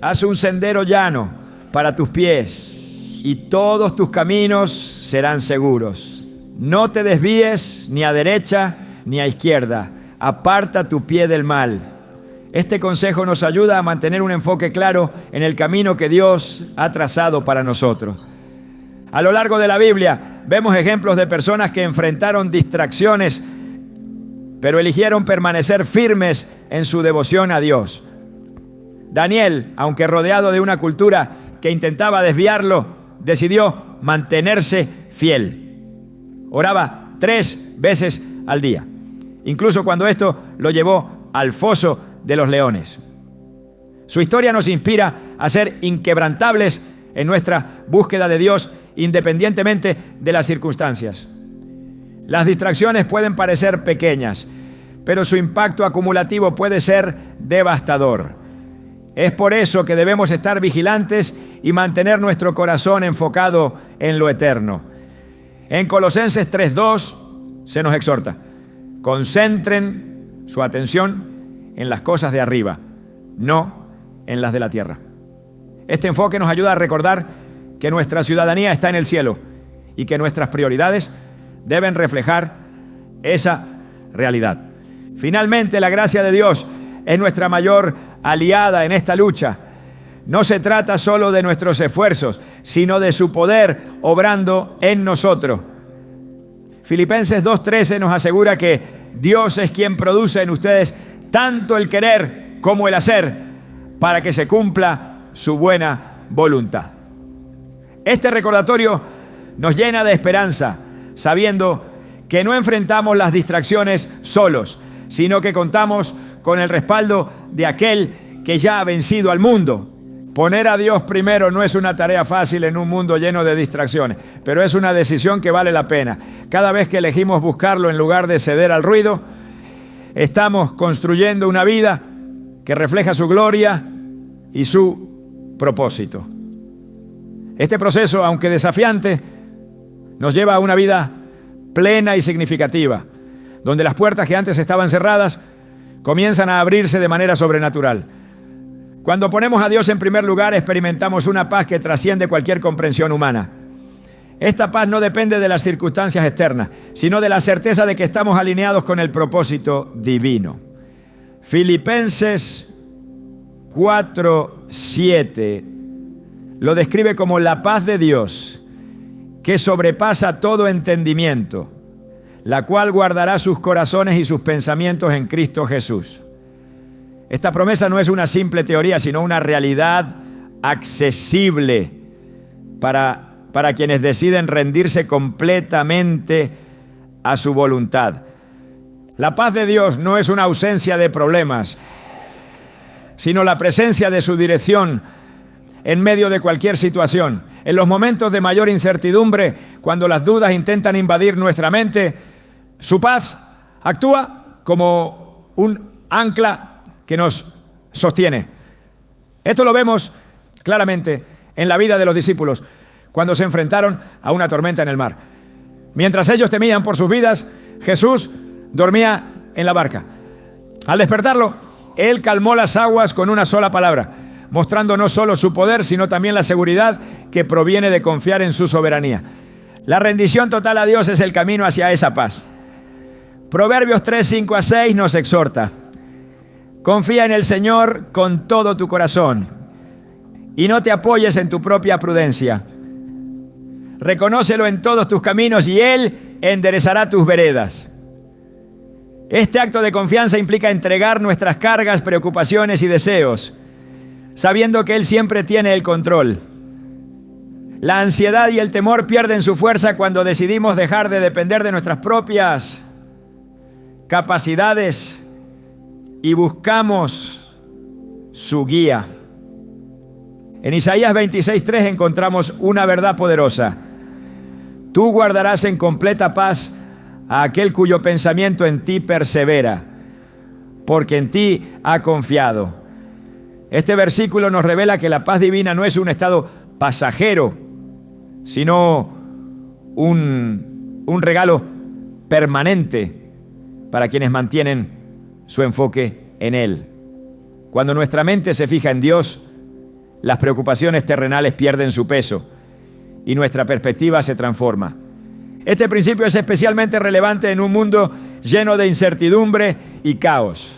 Haz un sendero llano para tus pies y todos tus caminos serán seguros. No te desvíes ni a derecha ni a izquierda. Aparta tu pie del mal. Este consejo nos ayuda a mantener un enfoque claro en el camino que Dios ha trazado para nosotros. A lo largo de la Biblia vemos ejemplos de personas que enfrentaron distracciones, pero eligieron permanecer firmes en su devoción a Dios. Daniel, aunque rodeado de una cultura que intentaba desviarlo, decidió mantenerse fiel. Oraba 3 veces al día, incluso cuando esto lo llevó al foso de los leones. Su historia nos inspira a ser inquebrantables en nuestra búsqueda de Dios, independientemente de las circunstancias. Las distracciones pueden parecer pequeñas, pero su impacto acumulativo puede ser devastador. Es por eso que debemos estar vigilantes y mantener nuestro corazón enfocado en lo eterno. En Colosenses 3:2 se nos exhorta: concentren su atención en las cosas de arriba, no en las de la tierra. Este enfoque nos ayuda a recordar que nuestra ciudadanía está en el cielo y que nuestras prioridades deben reflejar esa realidad. Finalmente, la gracia de Dios es nuestra mayor aliada en esta lucha. No se trata solo de nuestros esfuerzos, sino de su poder obrando en nosotros. Filipenses 2:13 nos asegura que Dios es quien produce en ustedes tanto el querer como el hacer para que se cumpla su buena voluntad. Este recordatorio nos llena de esperanza, sabiendo que no enfrentamos las distracciones solos, sino que contamos con el respaldo de aquel que ya ha vencido al mundo. Poner a Dios primero no es una tarea fácil en un mundo lleno de distracciones, pero es una decisión que vale la pena. Cada vez que elegimos buscarlo en lugar de ceder al ruido, estamos construyendo una vida que refleja su gloria y su propósito. Este proceso, aunque desafiante, nos lleva a una vida plena y significativa, donde las puertas que antes estaban cerradas comienzan a abrirse de manera sobrenatural. Cuando ponemos a Dios en primer lugar, experimentamos una paz que trasciende cualquier comprensión humana. Esta paz no depende de las circunstancias externas, sino de la certeza de que estamos alineados con el propósito divino. Filipenses 4:7 lo describe como la paz de Dios, que sobrepasa todo entendimiento, la cual guardará sus corazones y sus pensamientos en Cristo Jesús. Esta promesa no es una simple teoría, sino una realidad accesible para quienes deciden rendirse completamente a su voluntad. La paz de Dios no es una ausencia de problemas, sino la presencia de su dirección en medio de cualquier situación. En los momentos de mayor incertidumbre, cuando las dudas intentan invadir nuestra mente, su paz actúa como un ancla que nos sostiene. Esto lo vemos claramente en la vida de los discípulos cuando se enfrentaron a una tormenta en el mar. Mientras ellos temían por sus vidas, Jesús dormía en la barca. Al despertarlo, Él calmó las aguas con una sola palabra, mostrando no solo su poder, sino también la seguridad que proviene de confiar en su soberanía. La rendición total a Dios es el camino hacia esa paz. Proverbios 3, 5 a 6 nos exhorta: confía en el Señor con todo tu corazón y no te apoyes en tu propia prudencia. Reconócelo en todos tus caminos y Él enderezará tus veredas. Este acto de confianza implica entregar nuestras cargas, preocupaciones y deseos, sabiendo que Él siempre tiene el control. La ansiedad y el temor pierden su fuerza cuando decidimos dejar de depender de nuestras propias capacidades y buscamos su guía. En Isaías 26:3 encontramos una verdad poderosa: tú guardarás en completa paz a aquel cuyo pensamiento en ti persevera, porque en ti ha confiado. Este versículo nos revela que la paz divina no es un estado pasajero, sino un regalo permanente para quienes mantienen su enfoque en Él. Cuando nuestra mente se fija en Dios, las preocupaciones terrenales pierden su peso y nuestra perspectiva se transforma. Este principio es especialmente relevante en un mundo lleno de incertidumbre y caos.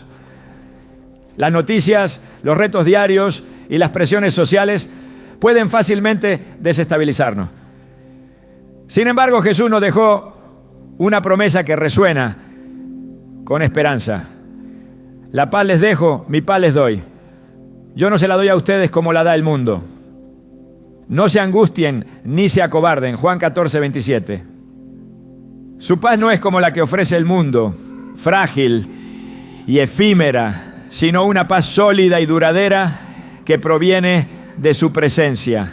Las noticias, los retos diarios y las presiones sociales pueden fácilmente desestabilizarnos. Sin embargo, Jesús nos dejó una promesa que resuena con esperanza. La paz les dejo, mi paz les doy. Yo no se la doy a ustedes como la da el mundo. No se angustien ni se acobarden. Juan 14, 27. Su paz no es como la que ofrece el mundo, frágil y efímera, sino una paz sólida y duradera que proviene de su presencia.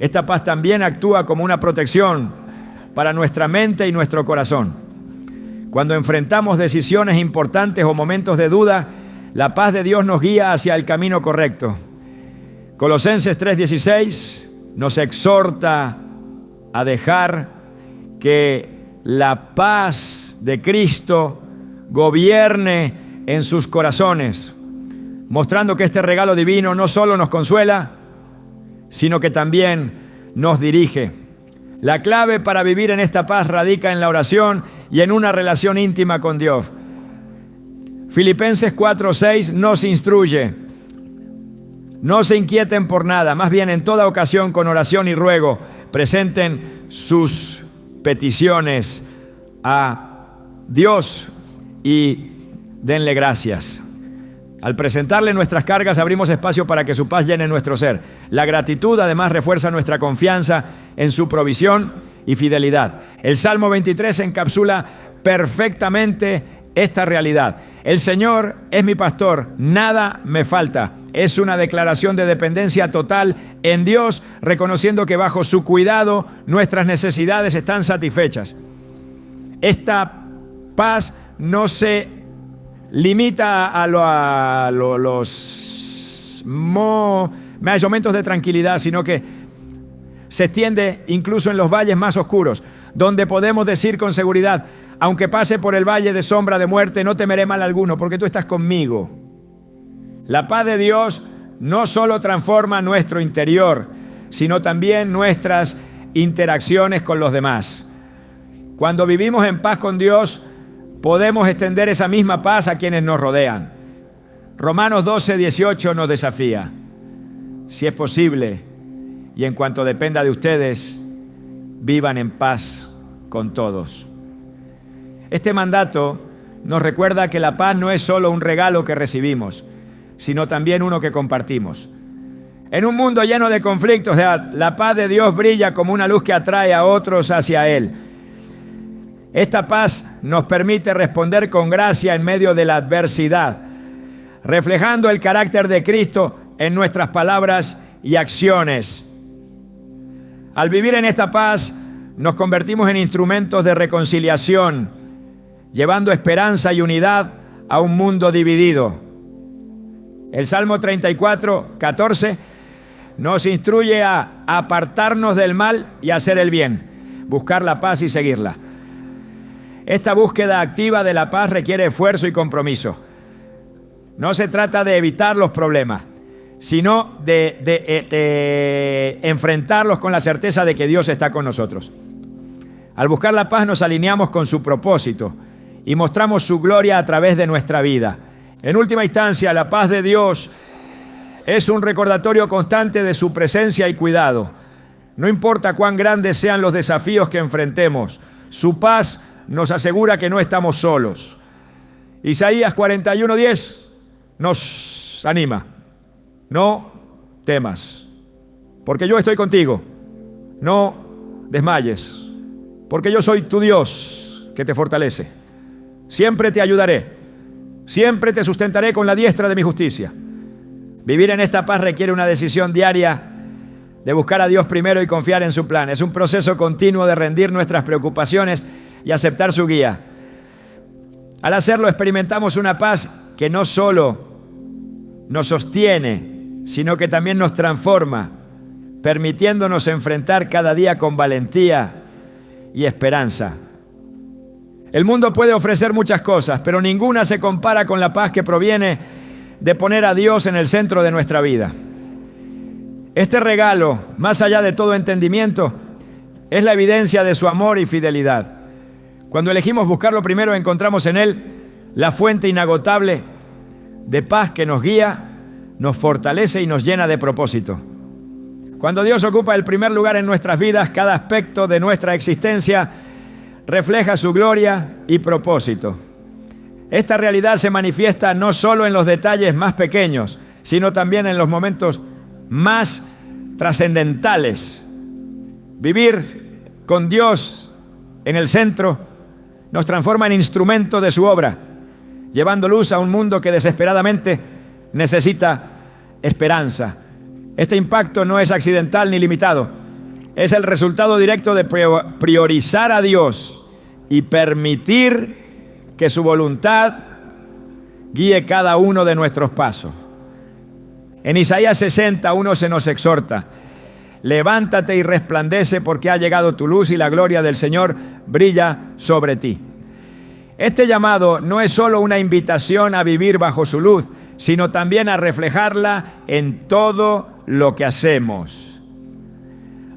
Esta paz también actúa como una protección para nuestra mente y nuestro corazón. Cuando enfrentamos decisiones importantes o momentos de duda, la paz de Dios nos guía hacia el camino correcto. Colosenses 3:16 nos exhorta a dejar que la paz de Cristo gobierne en sus corazones, mostrando que este regalo divino no solo nos consuela, sino que también nos dirige. La clave para vivir en esta paz radica en la oración y en una relación íntima con Dios. Filipenses 4:6 nos instruye: no se inquieten por nada, más bien en toda ocasión con oración y ruego presenten sus peticiones a Dios y denle gracias. Al presentarle nuestras cargas abrimos espacio para que su paz llene nuestro ser. La gratitud además refuerza nuestra confianza en su provisión y fidelidad. El Salmo 23 encapsula perfectamente esta realidad. El Señor es mi pastor, nada me falta. Es una declaración de dependencia total en Dios, reconociendo que bajo su cuidado nuestras necesidades están satisfechas. Esta paz no se limita a los momentos de tranquilidad, sino que se extiende incluso en los valles más oscuros, donde podemos decir con seguridad: aunque pase por el valle de sombra de muerte, no temeré mal alguno, porque tú estás conmigo. La paz de Dios no solo transforma nuestro interior, sino también nuestras interacciones con los demás. Cuando vivimos en paz con Dios, podemos extender esa misma paz a quienes nos rodean. Romanos 12:18 nos desafía: si es posible, y en cuanto dependa de ustedes, vivan en paz con todos. Este mandato nos recuerda que la paz no es solo un regalo que recibimos, sino también uno que compartimos. En un mundo lleno de conflictos, la paz de Dios brilla como una luz que atrae a otros hacia Él. Esta paz nos permite responder con gracia en medio de la adversidad. reflejando el carácter de Cristo en nuestras palabras y acciones. Al vivir en esta paz, nos convertimos en instrumentos de reconciliación, llevando esperanza y unidad a un mundo dividido. El Salmo 34, 14 nos instruye a apartarnos del mal y hacer el bien, buscar la paz y seguirla. Esta búsqueda activa de la paz requiere esfuerzo y compromiso. No se trata de evitar los problemas, sino de enfrentarlos con la certeza de que Dios está con nosotros. Al buscar la paz nos alineamos con su propósito y mostramos su gloria a través de nuestra vida. En última instancia, la paz de Dios es un recordatorio constante de su presencia y cuidado. No importa cuán grandes sean los desafíos que enfrentemos, su paz nos asegura que no estamos solos. Isaías 41:10 nos anima. No temas, porque yo estoy contigo. No desmayes, porque yo soy tu Dios que te fortalece. Siempre te ayudaré, siempre te sustentaré con la diestra de mi justicia. Vivir en esta paz requiere una decisión diaria de buscar a Dios primero y confiar en su plan. Es un proceso continuo de rendir nuestras preocupaciones y aceptar su guía. Al hacerlo, experimentamos una paz que no solo nos sostiene, sino que también nos transforma, permitiéndonos enfrentar cada día con valentía y esperanza. El mundo puede ofrecer muchas cosas, pero ninguna se compara con la paz que proviene de poner a Dios en el centro de nuestra vida. Este regalo, más allá de todo entendimiento, es la evidencia de su amor y fidelidad. Cuando elegimos buscarlo primero, encontramos en Él la fuente inagotable de paz que nos guía, nos fortalece y nos llena de propósito. Cuando Dios ocupa el primer lugar en nuestras vidas, cada aspecto de nuestra existencia refleja su gloria y propósito. Esta realidad se manifiesta no solo en los detalles más pequeños, sino también en los momentos más trascendentales. Vivir con Dios en el centro nos transforma en instrumento de su obra, llevando luz a un mundo que desesperadamente necesita esperanza. Este impacto no es accidental ni limitado. Es el resultado directo de priorizar a Dios y permitir que su voluntad guíe cada uno de nuestros pasos. En Isaías 60:1 se nos exhorta: levántate y resplandece, porque ha llegado tu luz y la gloria del Señor brilla sobre ti. Este llamado no es solo una invitación a vivir bajo su luz, sino también a reflejarla en todo lo que hacemos.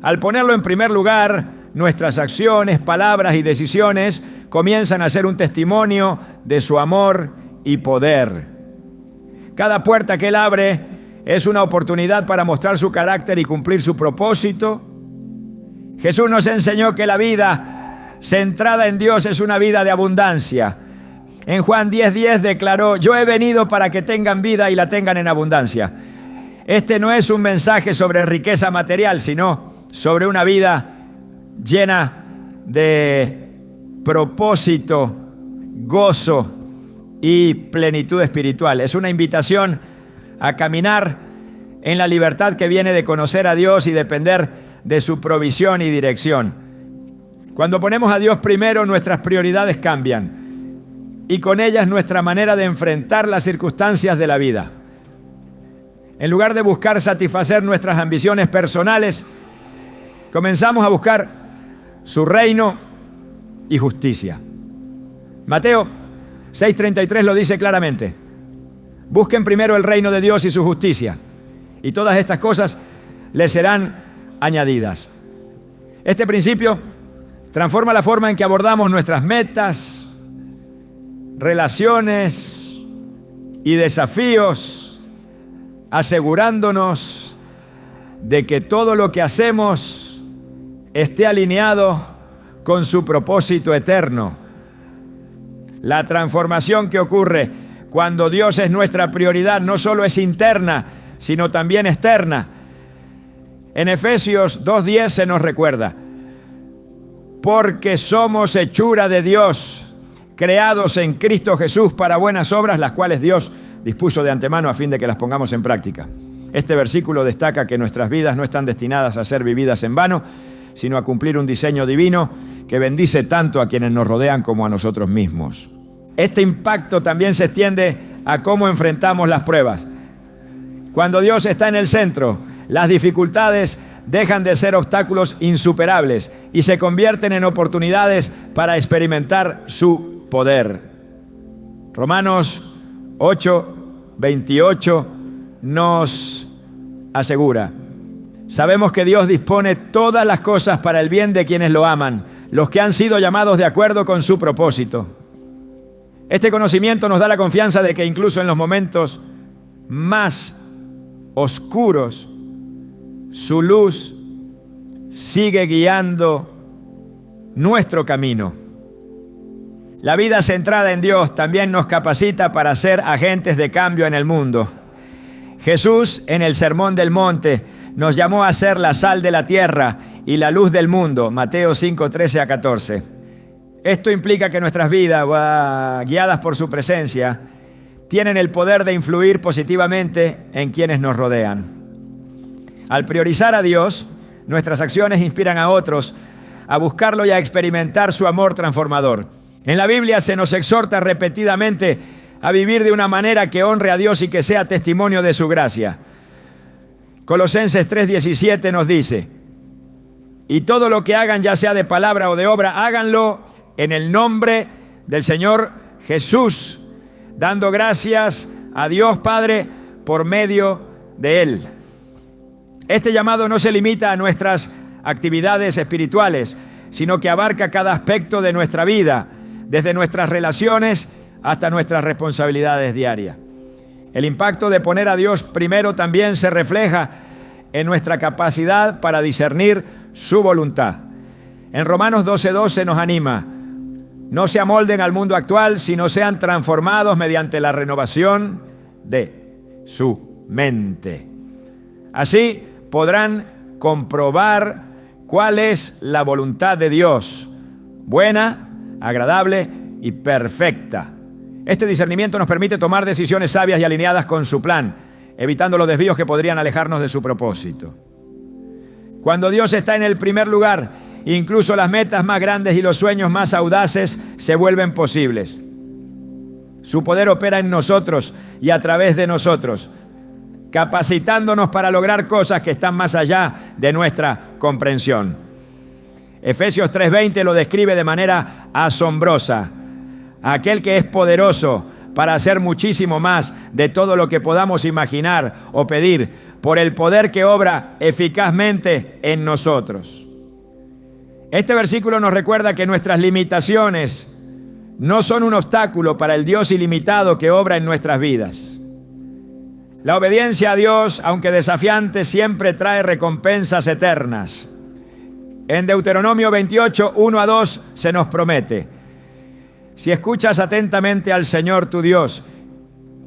Al ponerlo en primer lugar, nuestras acciones, palabras y decisiones comienzan a ser un testimonio de su amor y poder. Cada puerta que Él abre es una oportunidad para mostrar su carácter y cumplir su propósito. Jesús nos enseñó que la vida centrada en Dios es una vida de abundancia. En Juan 10:10 declaró: yo he venido para que tengan vida y la tengan en abundancia. Este no es un mensaje sobre riqueza material, sino sobre una vida llena de propósito, gozo y plenitud espiritual. Es una invitación a caminar en la libertad que viene de conocer a Dios y depender de su provisión y dirección. Cuando ponemos a Dios primero, nuestras prioridades cambian y con ellas nuestra manera de enfrentar las circunstancias de la vida. En lugar de buscar satisfacer nuestras ambiciones personales, comenzamos a buscar su reino y justicia. Mateo 6:33 lo dice claramente: busquen primero el reino de Dios y su justicia, y todas estas cosas les serán añadidas. Este principio transforma la forma en que abordamos nuestras metas, relaciones y desafíos, asegurándonos de que todo lo que hacemos esté alineado con su propósito eterno. La transformación que ocurre cuando Dios es nuestra prioridad no solo es interna, sino también externa. En Efesios 2:10 se nos recuerda: porque somos hechura de Dios, creados en Cristo Jesús para buenas obras, las cuales Dios dispuso de antemano a fin de que las pongamos en práctica. Este versículo destaca que nuestras vidas no están destinadas a ser vividas en vano, sino a cumplir un diseño divino que bendice tanto a quienes nos rodean como a nosotros mismos. Este impacto también se extiende a cómo enfrentamos las pruebas. Cuando Dios está en el centro, las dificultades dejan de ser obstáculos insuperables y se convierten en oportunidades para experimentar su poder. Romanos 8:28 nos asegura: sabemos que Dios dispone todas las cosas para el bien de quienes lo aman, los que han sido llamados de acuerdo con su propósito. Este conocimiento nos da la confianza de que incluso en los momentos más oscuros, su luz sigue guiando nuestro camino. La vida centrada en Dios también nos capacita para ser agentes de cambio en el mundo. Jesús, en el Sermón del Monte, nos llamó a ser la sal de la tierra y la luz del mundo, Mateo 5:13-14. Esto implica que nuestras vidas, guiadas por su presencia, tienen el poder de influir positivamente en quienes nos rodean. Al priorizar a Dios, nuestras acciones inspiran a otros a buscarlo y a experimentar su amor transformador. En la Biblia se nos exhorta repetidamente a vivir de una manera que honre a Dios y que sea testimonio de su gracia. Colosenses 3:17 nos dice: y todo lo que hagan, ya sea de palabra o de obra, háganlo en el nombre del Señor Jesús, dando gracias a Dios Padre por medio de Él. Este llamado no se limita a nuestras actividades espirituales, sino que abarca cada aspecto de nuestra vida, desde nuestras relaciones hasta nuestras responsabilidades diarias. El impacto de poner a Dios primero también se refleja en nuestra capacidad para discernir su voluntad. En Romanos 12:12 nos anima: no se amolden al mundo actual, sino sean transformados mediante la renovación de su mente. Así podrán comprobar cuál es la voluntad de Dios, buena, agradable y perfecta. Este discernimiento nos permite tomar decisiones sabias y alineadas con su plan, evitando los desvíos que podrían alejarnos de su propósito. Cuando Dios está en el primer lugar, incluso las metas más grandes y los sueños más audaces se vuelven posibles. Su poder opera en nosotros y a través de nosotros, capacitándonos para lograr cosas que están más allá de nuestra comprensión. Efesios 3:20 lo describe de manera asombrosa: aquel que es poderoso para hacer muchísimo más de todo lo que podamos imaginar o pedir, por el poder que obra eficazmente en nosotros. Este versículo nos recuerda que nuestras limitaciones no son un obstáculo para el Dios ilimitado que obra en nuestras vidas. La obediencia a Dios, aunque desafiante, siempre trae recompensas eternas. En Deuteronomio 28:1-2 se nos promete: si escuchas atentamente al Señor tu Dios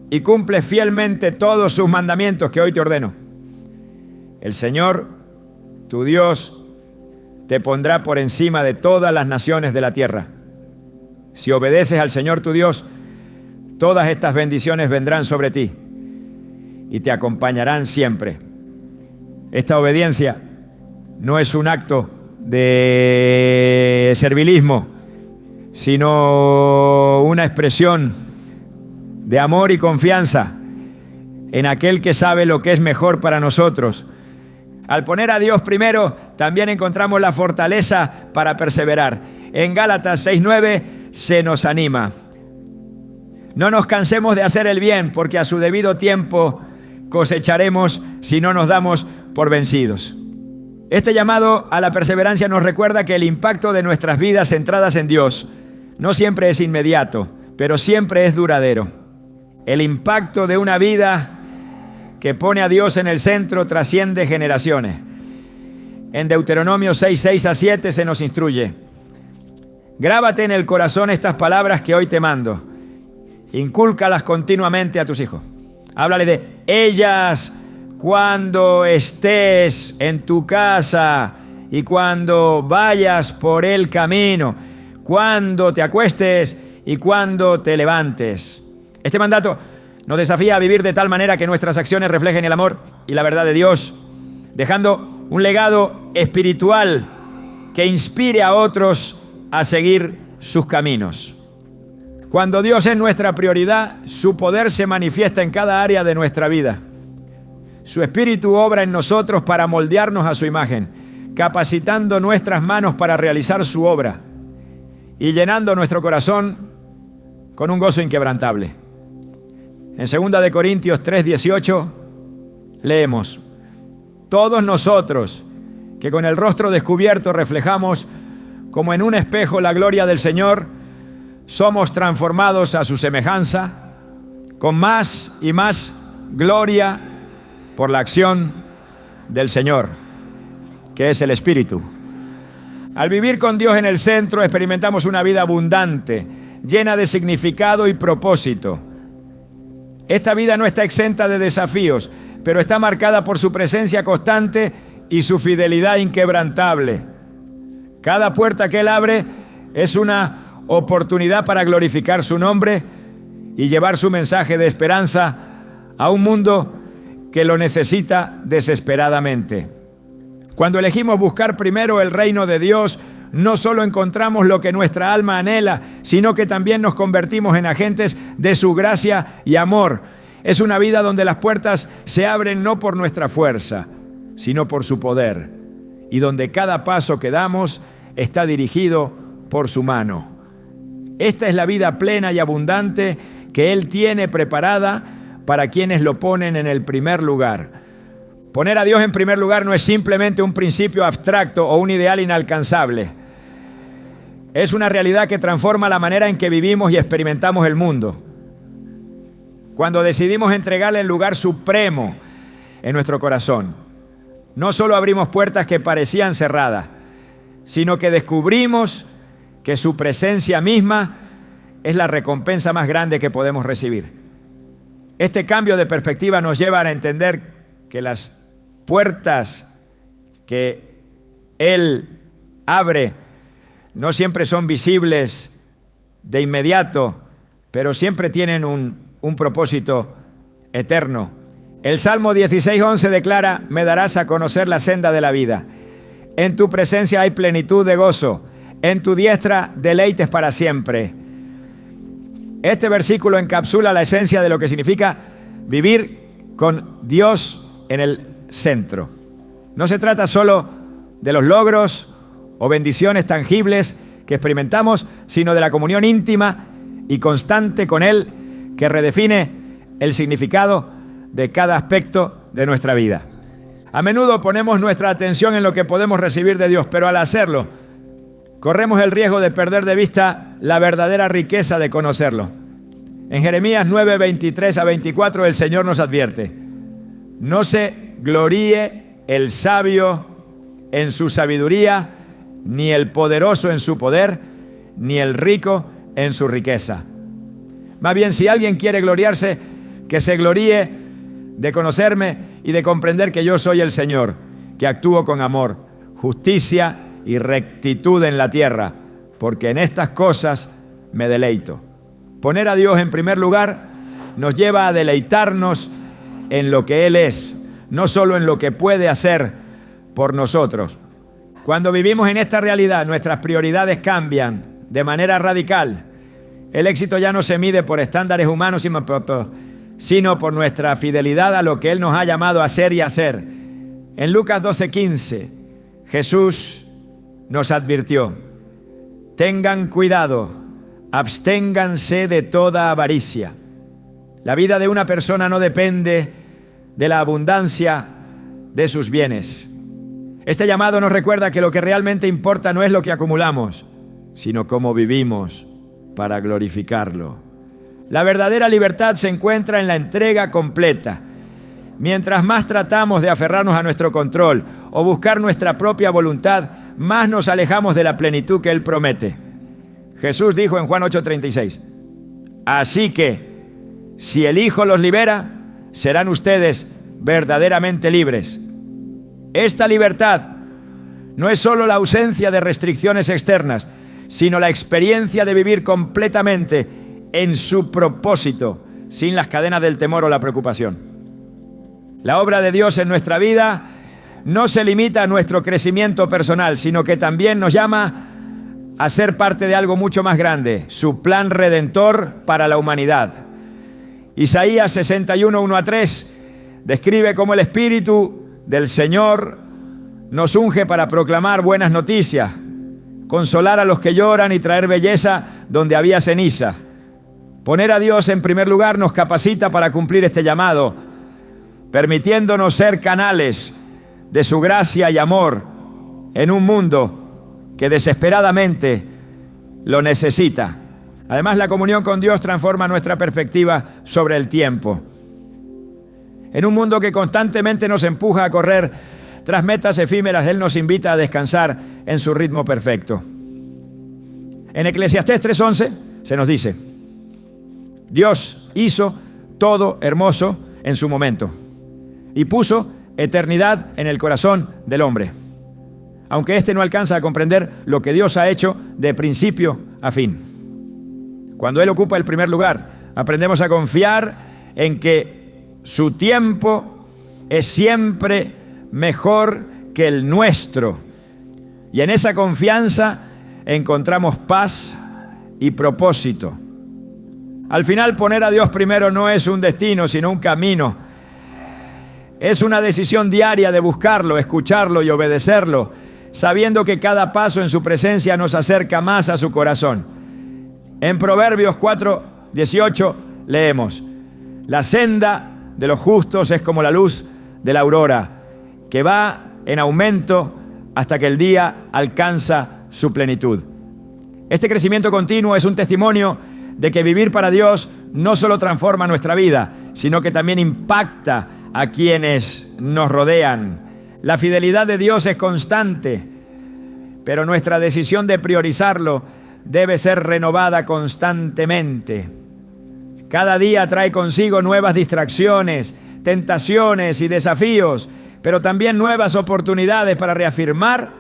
y cumples fielmente todos sus mandamientos que hoy te ordeno, el Señor tu Dios te pondrá por encima de todas las naciones de la tierra. Si obedeces al Señor tu Dios, todas estas bendiciones vendrán sobre ti y te acompañarán siempre. Esta obediencia no es un acto de servilismo, sino una expresión de amor y confianza en aquel que sabe lo que es mejor para nosotros. Al poner a Dios primero, también encontramos la fortaleza para perseverar. En Gálatas 6:9 se nos anima: no nos cansemos de hacer el bien, porque a su debido tiempo cosecharemos si no nos damos por vencidos. Este llamado a la perseverancia nos recuerda que el impacto de nuestras vidas centradas en Dios no siempre es inmediato, pero siempre es duradero. El impacto de una vida que pone a Dios en el centro trasciende generaciones. En Deuteronomio 6:6-7 se nos instruye: grábate en el corazón estas palabras que hoy te mando, incúlcalas continuamente a tus hijos. Háblale de ellas cuando estés en tu casa y cuando vayas por el camino, cuando te acuestes y cuando te levantes. Este mandato Nos desafía a vivir de tal manera que nuestras acciones reflejen el amor y la verdad de Dios, dejando un legado espiritual que inspire a otros a seguir sus caminos. Cuando Dios es nuestra prioridad, su poder se manifiesta en cada área de nuestra vida. Su Espíritu obra en nosotros para moldearnos a su imagen, capacitando nuestras manos para realizar su obra y llenando nuestro corazón con un gozo inquebrantable. En 2 de Corintios 3:18 leemos: todos nosotros que con el rostro descubierto reflejamos como en un espejo la gloria del Señor, somos transformados a su semejanza con más y más gloria por la acción del Señor, que es el Espíritu. Al vivir con Dios en el centro, experimentamos una vida abundante, llena de significado y propósito. Esta vida no está exenta de desafíos, pero está marcada por su presencia constante y su fidelidad inquebrantable. Cada puerta que Él abre es una oportunidad para glorificar su nombre y llevar su mensaje de esperanza a un mundo que lo necesita desesperadamente. Cuando elegimos buscar primero el reino de Dios, no solo encontramos lo que nuestra alma anhela, sino que también nos convertimos en agentes de su gracia y amor. Es una vida donde las puertas se abren no por nuestra fuerza, sino por su poder, y donde cada paso que damos está dirigido por su mano. Esta es la vida plena y abundante que Él tiene preparada para quienes lo ponen en el primer lugar. Poner a Dios en primer lugar no es simplemente un principio abstracto o un ideal inalcanzable. Es una realidad que transforma la manera en que vivimos y experimentamos el mundo. Cuando decidimos entregarle el lugar supremo en nuestro corazón, no solo abrimos puertas que parecían cerradas, sino que descubrimos que su presencia misma es la recompensa más grande que podemos recibir. Este cambio de perspectiva nos lleva a entender que las puertas que Él abre no siempre son visibles de inmediato, pero siempre tienen un propósito eterno. El Salmo 16:11 declara: me darás a conocer la senda de la vida. En tu presencia hay plenitud de gozo, en tu diestra deleites para siempre. Este versículo encapsula la esencia de lo que significa vivir con Dios en el centro. No se trata solo de los logros o bendiciones tangibles que experimentamos, sino de la comunión íntima y constante con Él que redefine el significado de cada aspecto de nuestra vida. A menudo ponemos nuestra atención en lo que podemos recibir de Dios, pero al hacerlo, corremos el riesgo de perder de vista la verdadera riqueza de conocerlo. En Jeremías 9:23-24 el Señor nos advierte: no se gloríe el sabio en su sabiduría, ni el poderoso en su poder, ni el rico en su riqueza. Más bien, si alguien quiere gloriarse, que se gloríe de conocerme y de comprender que yo soy el Señor, que actúo con amor, justicia y rectitud en la tierra, porque en estas cosas me deleito. Poner a Dios en primer lugar nos lleva a deleitarnos en lo que Él es, no solo en lo que puede hacer por nosotros. Cuando vivimos en esta realidad, nuestras prioridades cambian de manera radical. El éxito ya no se mide por estándares humanos, sino por nuestra fidelidad a lo que Él nos ha llamado a ser y hacer. En Lucas 12:15, Jesús nos advirtió: tengan cuidado, absténganse de toda avaricia. La vida de una persona no depende de la abundancia de sus bienes. Este llamado nos recuerda que lo que realmente importa no es lo que acumulamos, sino cómo vivimos para glorificarlo. La verdadera libertad se encuentra en la entrega completa. Mientras más tratamos de aferrarnos a nuestro control o buscar nuestra propia voluntad, más nos alejamos de la plenitud que Él promete. Jesús dijo en Juan 8:36: así que, si el Hijo los libera, serán ustedes verdaderamente libres. Esta libertad no es solo la ausencia de restricciones externas, sino la experiencia de vivir completamente en su propósito, sin las cadenas del temor o la preocupación. La obra de Dios en nuestra vida no se limita a nuestro crecimiento personal, sino que también nos llama a ser parte de algo mucho más grande, su plan redentor para la humanidad. Isaías 61, 1-3 describe cómo el Espíritu del Señor nos unge para proclamar buenas noticias, consolar a los que lloran y traer belleza donde había ceniza. Poner a Dios en primer lugar nos capacita para cumplir este llamado, permitiéndonos ser canales de su gracia y amor en un mundo que desesperadamente lo necesita. Además, la comunión con Dios transforma nuestra perspectiva sobre el tiempo. En un mundo que constantemente nos empuja a correr tras metas efímeras, Él nos invita a descansar en su ritmo perfecto. En Eclesiastés 3:11 se nos dice: Dios hizo todo hermoso en su momento y puso eternidad en el corazón del hombre, aunque éste no alcanza a comprender lo que Dios ha hecho de principio a fin. Cuando Él ocupa el primer lugar, aprendemos a confiar en que su tiempo es siempre mejor que el nuestro. Y en esa confianza encontramos paz y propósito. Al final, poner a Dios primero no es un destino, sino un camino. Es una decisión diaria de buscarlo, escucharlo y obedecerlo, sabiendo que cada paso en su presencia nos acerca más a su corazón. En Proverbios 4:18 leemos: la senda de los justos es como la luz de la aurora, que va en aumento hasta que el día alcanza su plenitud. Este crecimiento continuo es un testimonio de que vivir para Dios no solo transforma nuestra vida, sino que también impacta a quienes nos rodean. La fidelidad de Dios es constante, pero nuestra decisión de priorizarlo debe ser renovada constantemente. Cada día trae consigo nuevas distracciones, tentaciones y desafíos, pero también nuevas oportunidades para reafirmar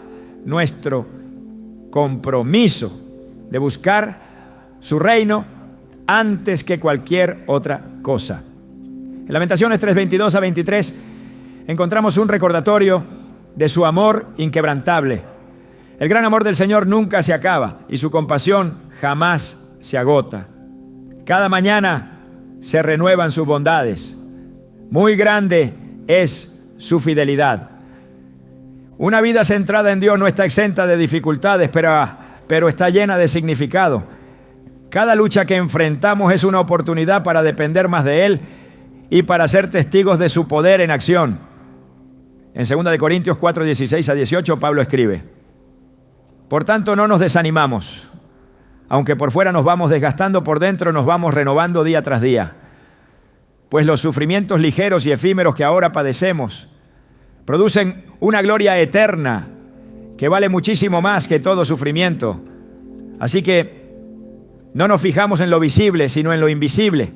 nuestro compromiso de buscar su reino antes que cualquier otra cosa. En Lamentaciones 3:22-23 encontramos un recordatorio de su amor inquebrantable. El gran amor del Señor nunca se acaba y su compasión jamás se agota. Cada mañana se renuevan sus bondades. Muy grande es su fidelidad. Una vida centrada en Dios no está exenta de dificultades, pero está llena de significado. Cada lucha que enfrentamos es una oportunidad para depender más de Él y para ser testigos de su poder en acción. En 2 Corintios 4:16-18 Pablo escribe: por tanto no nos desanimamos, aunque por fuera nos vamos desgastando, por dentro nos vamos renovando día tras día. Pues los sufrimientos ligeros y efímeros que ahora padecemos producen una gloria eterna que vale muchísimo más que todo sufrimiento. Así que no nos fijamos en lo visible, sino en lo invisible,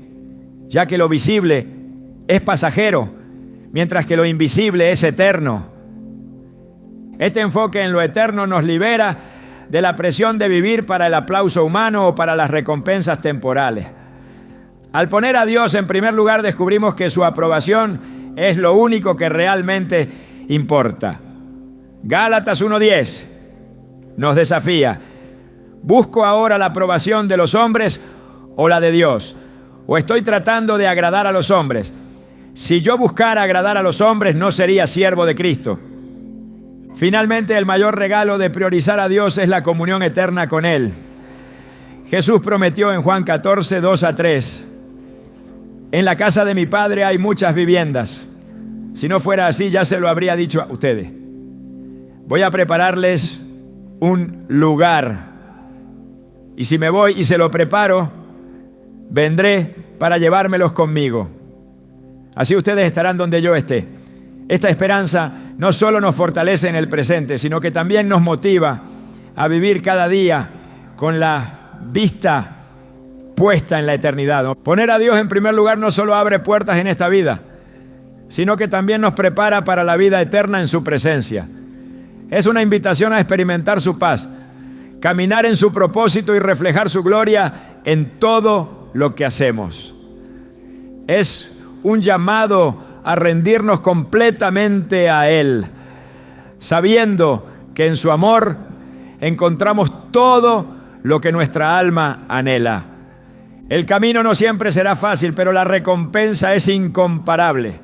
ya que lo visible es pasajero, mientras que lo invisible es eterno. Este enfoque en lo eterno nos libera de la presión de vivir para el aplauso humano o para las recompensas temporales. Al poner a Dios en primer lugar, descubrimos que su aprobación es lo único que realmente importa. Gálatas 1:10 nos desafía: ¿busco ahora la aprobación de los hombres o la de Dios? ¿O estoy tratando de agradar a los hombres? Si yo buscara agradar a los hombres, no sería siervo de Cristo. Finalmente, el mayor regalo de priorizar a Dios es la comunión eterna con Él. Jesús prometió en Juan 14:2-3: en la casa de mi Padre hay muchas viviendas. Si no fuera así, ya se lo habría dicho a ustedes. Voy a prepararles un lugar. Y si me voy y se lo preparo, vendré para llevármelos conmigo. Así ustedes estarán donde yo esté. Esta esperanza no solo nos fortalece en el presente, sino que también nos motiva a vivir cada día con la vista puesta en la eternidad. Poner a Dios en primer lugar no solo abre puertas en esta vida, sino que también nos prepara para la vida eterna en su presencia. Es una invitación a experimentar su paz, caminar en su propósito y reflejar su gloria en todo lo que hacemos. es un llamado a rendirnos completamente a Él, sabiendo que en su amor encontramos todo lo que nuestra alma anhela. El camino no siempre será fácil, pero la recompensa es incomparable.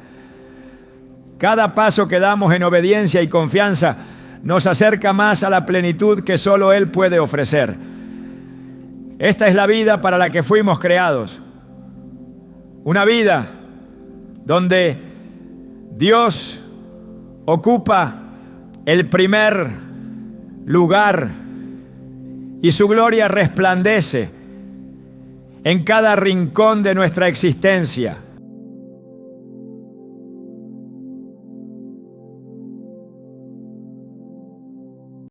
Cada paso que damos en obediencia y confianza nos acerca más a la plenitud que solo Él puede ofrecer. Esta es la vida para la que fuimos creados. Una vida donde Dios ocupa el primer lugar y su gloria resplandece en cada rincón de nuestra existencia.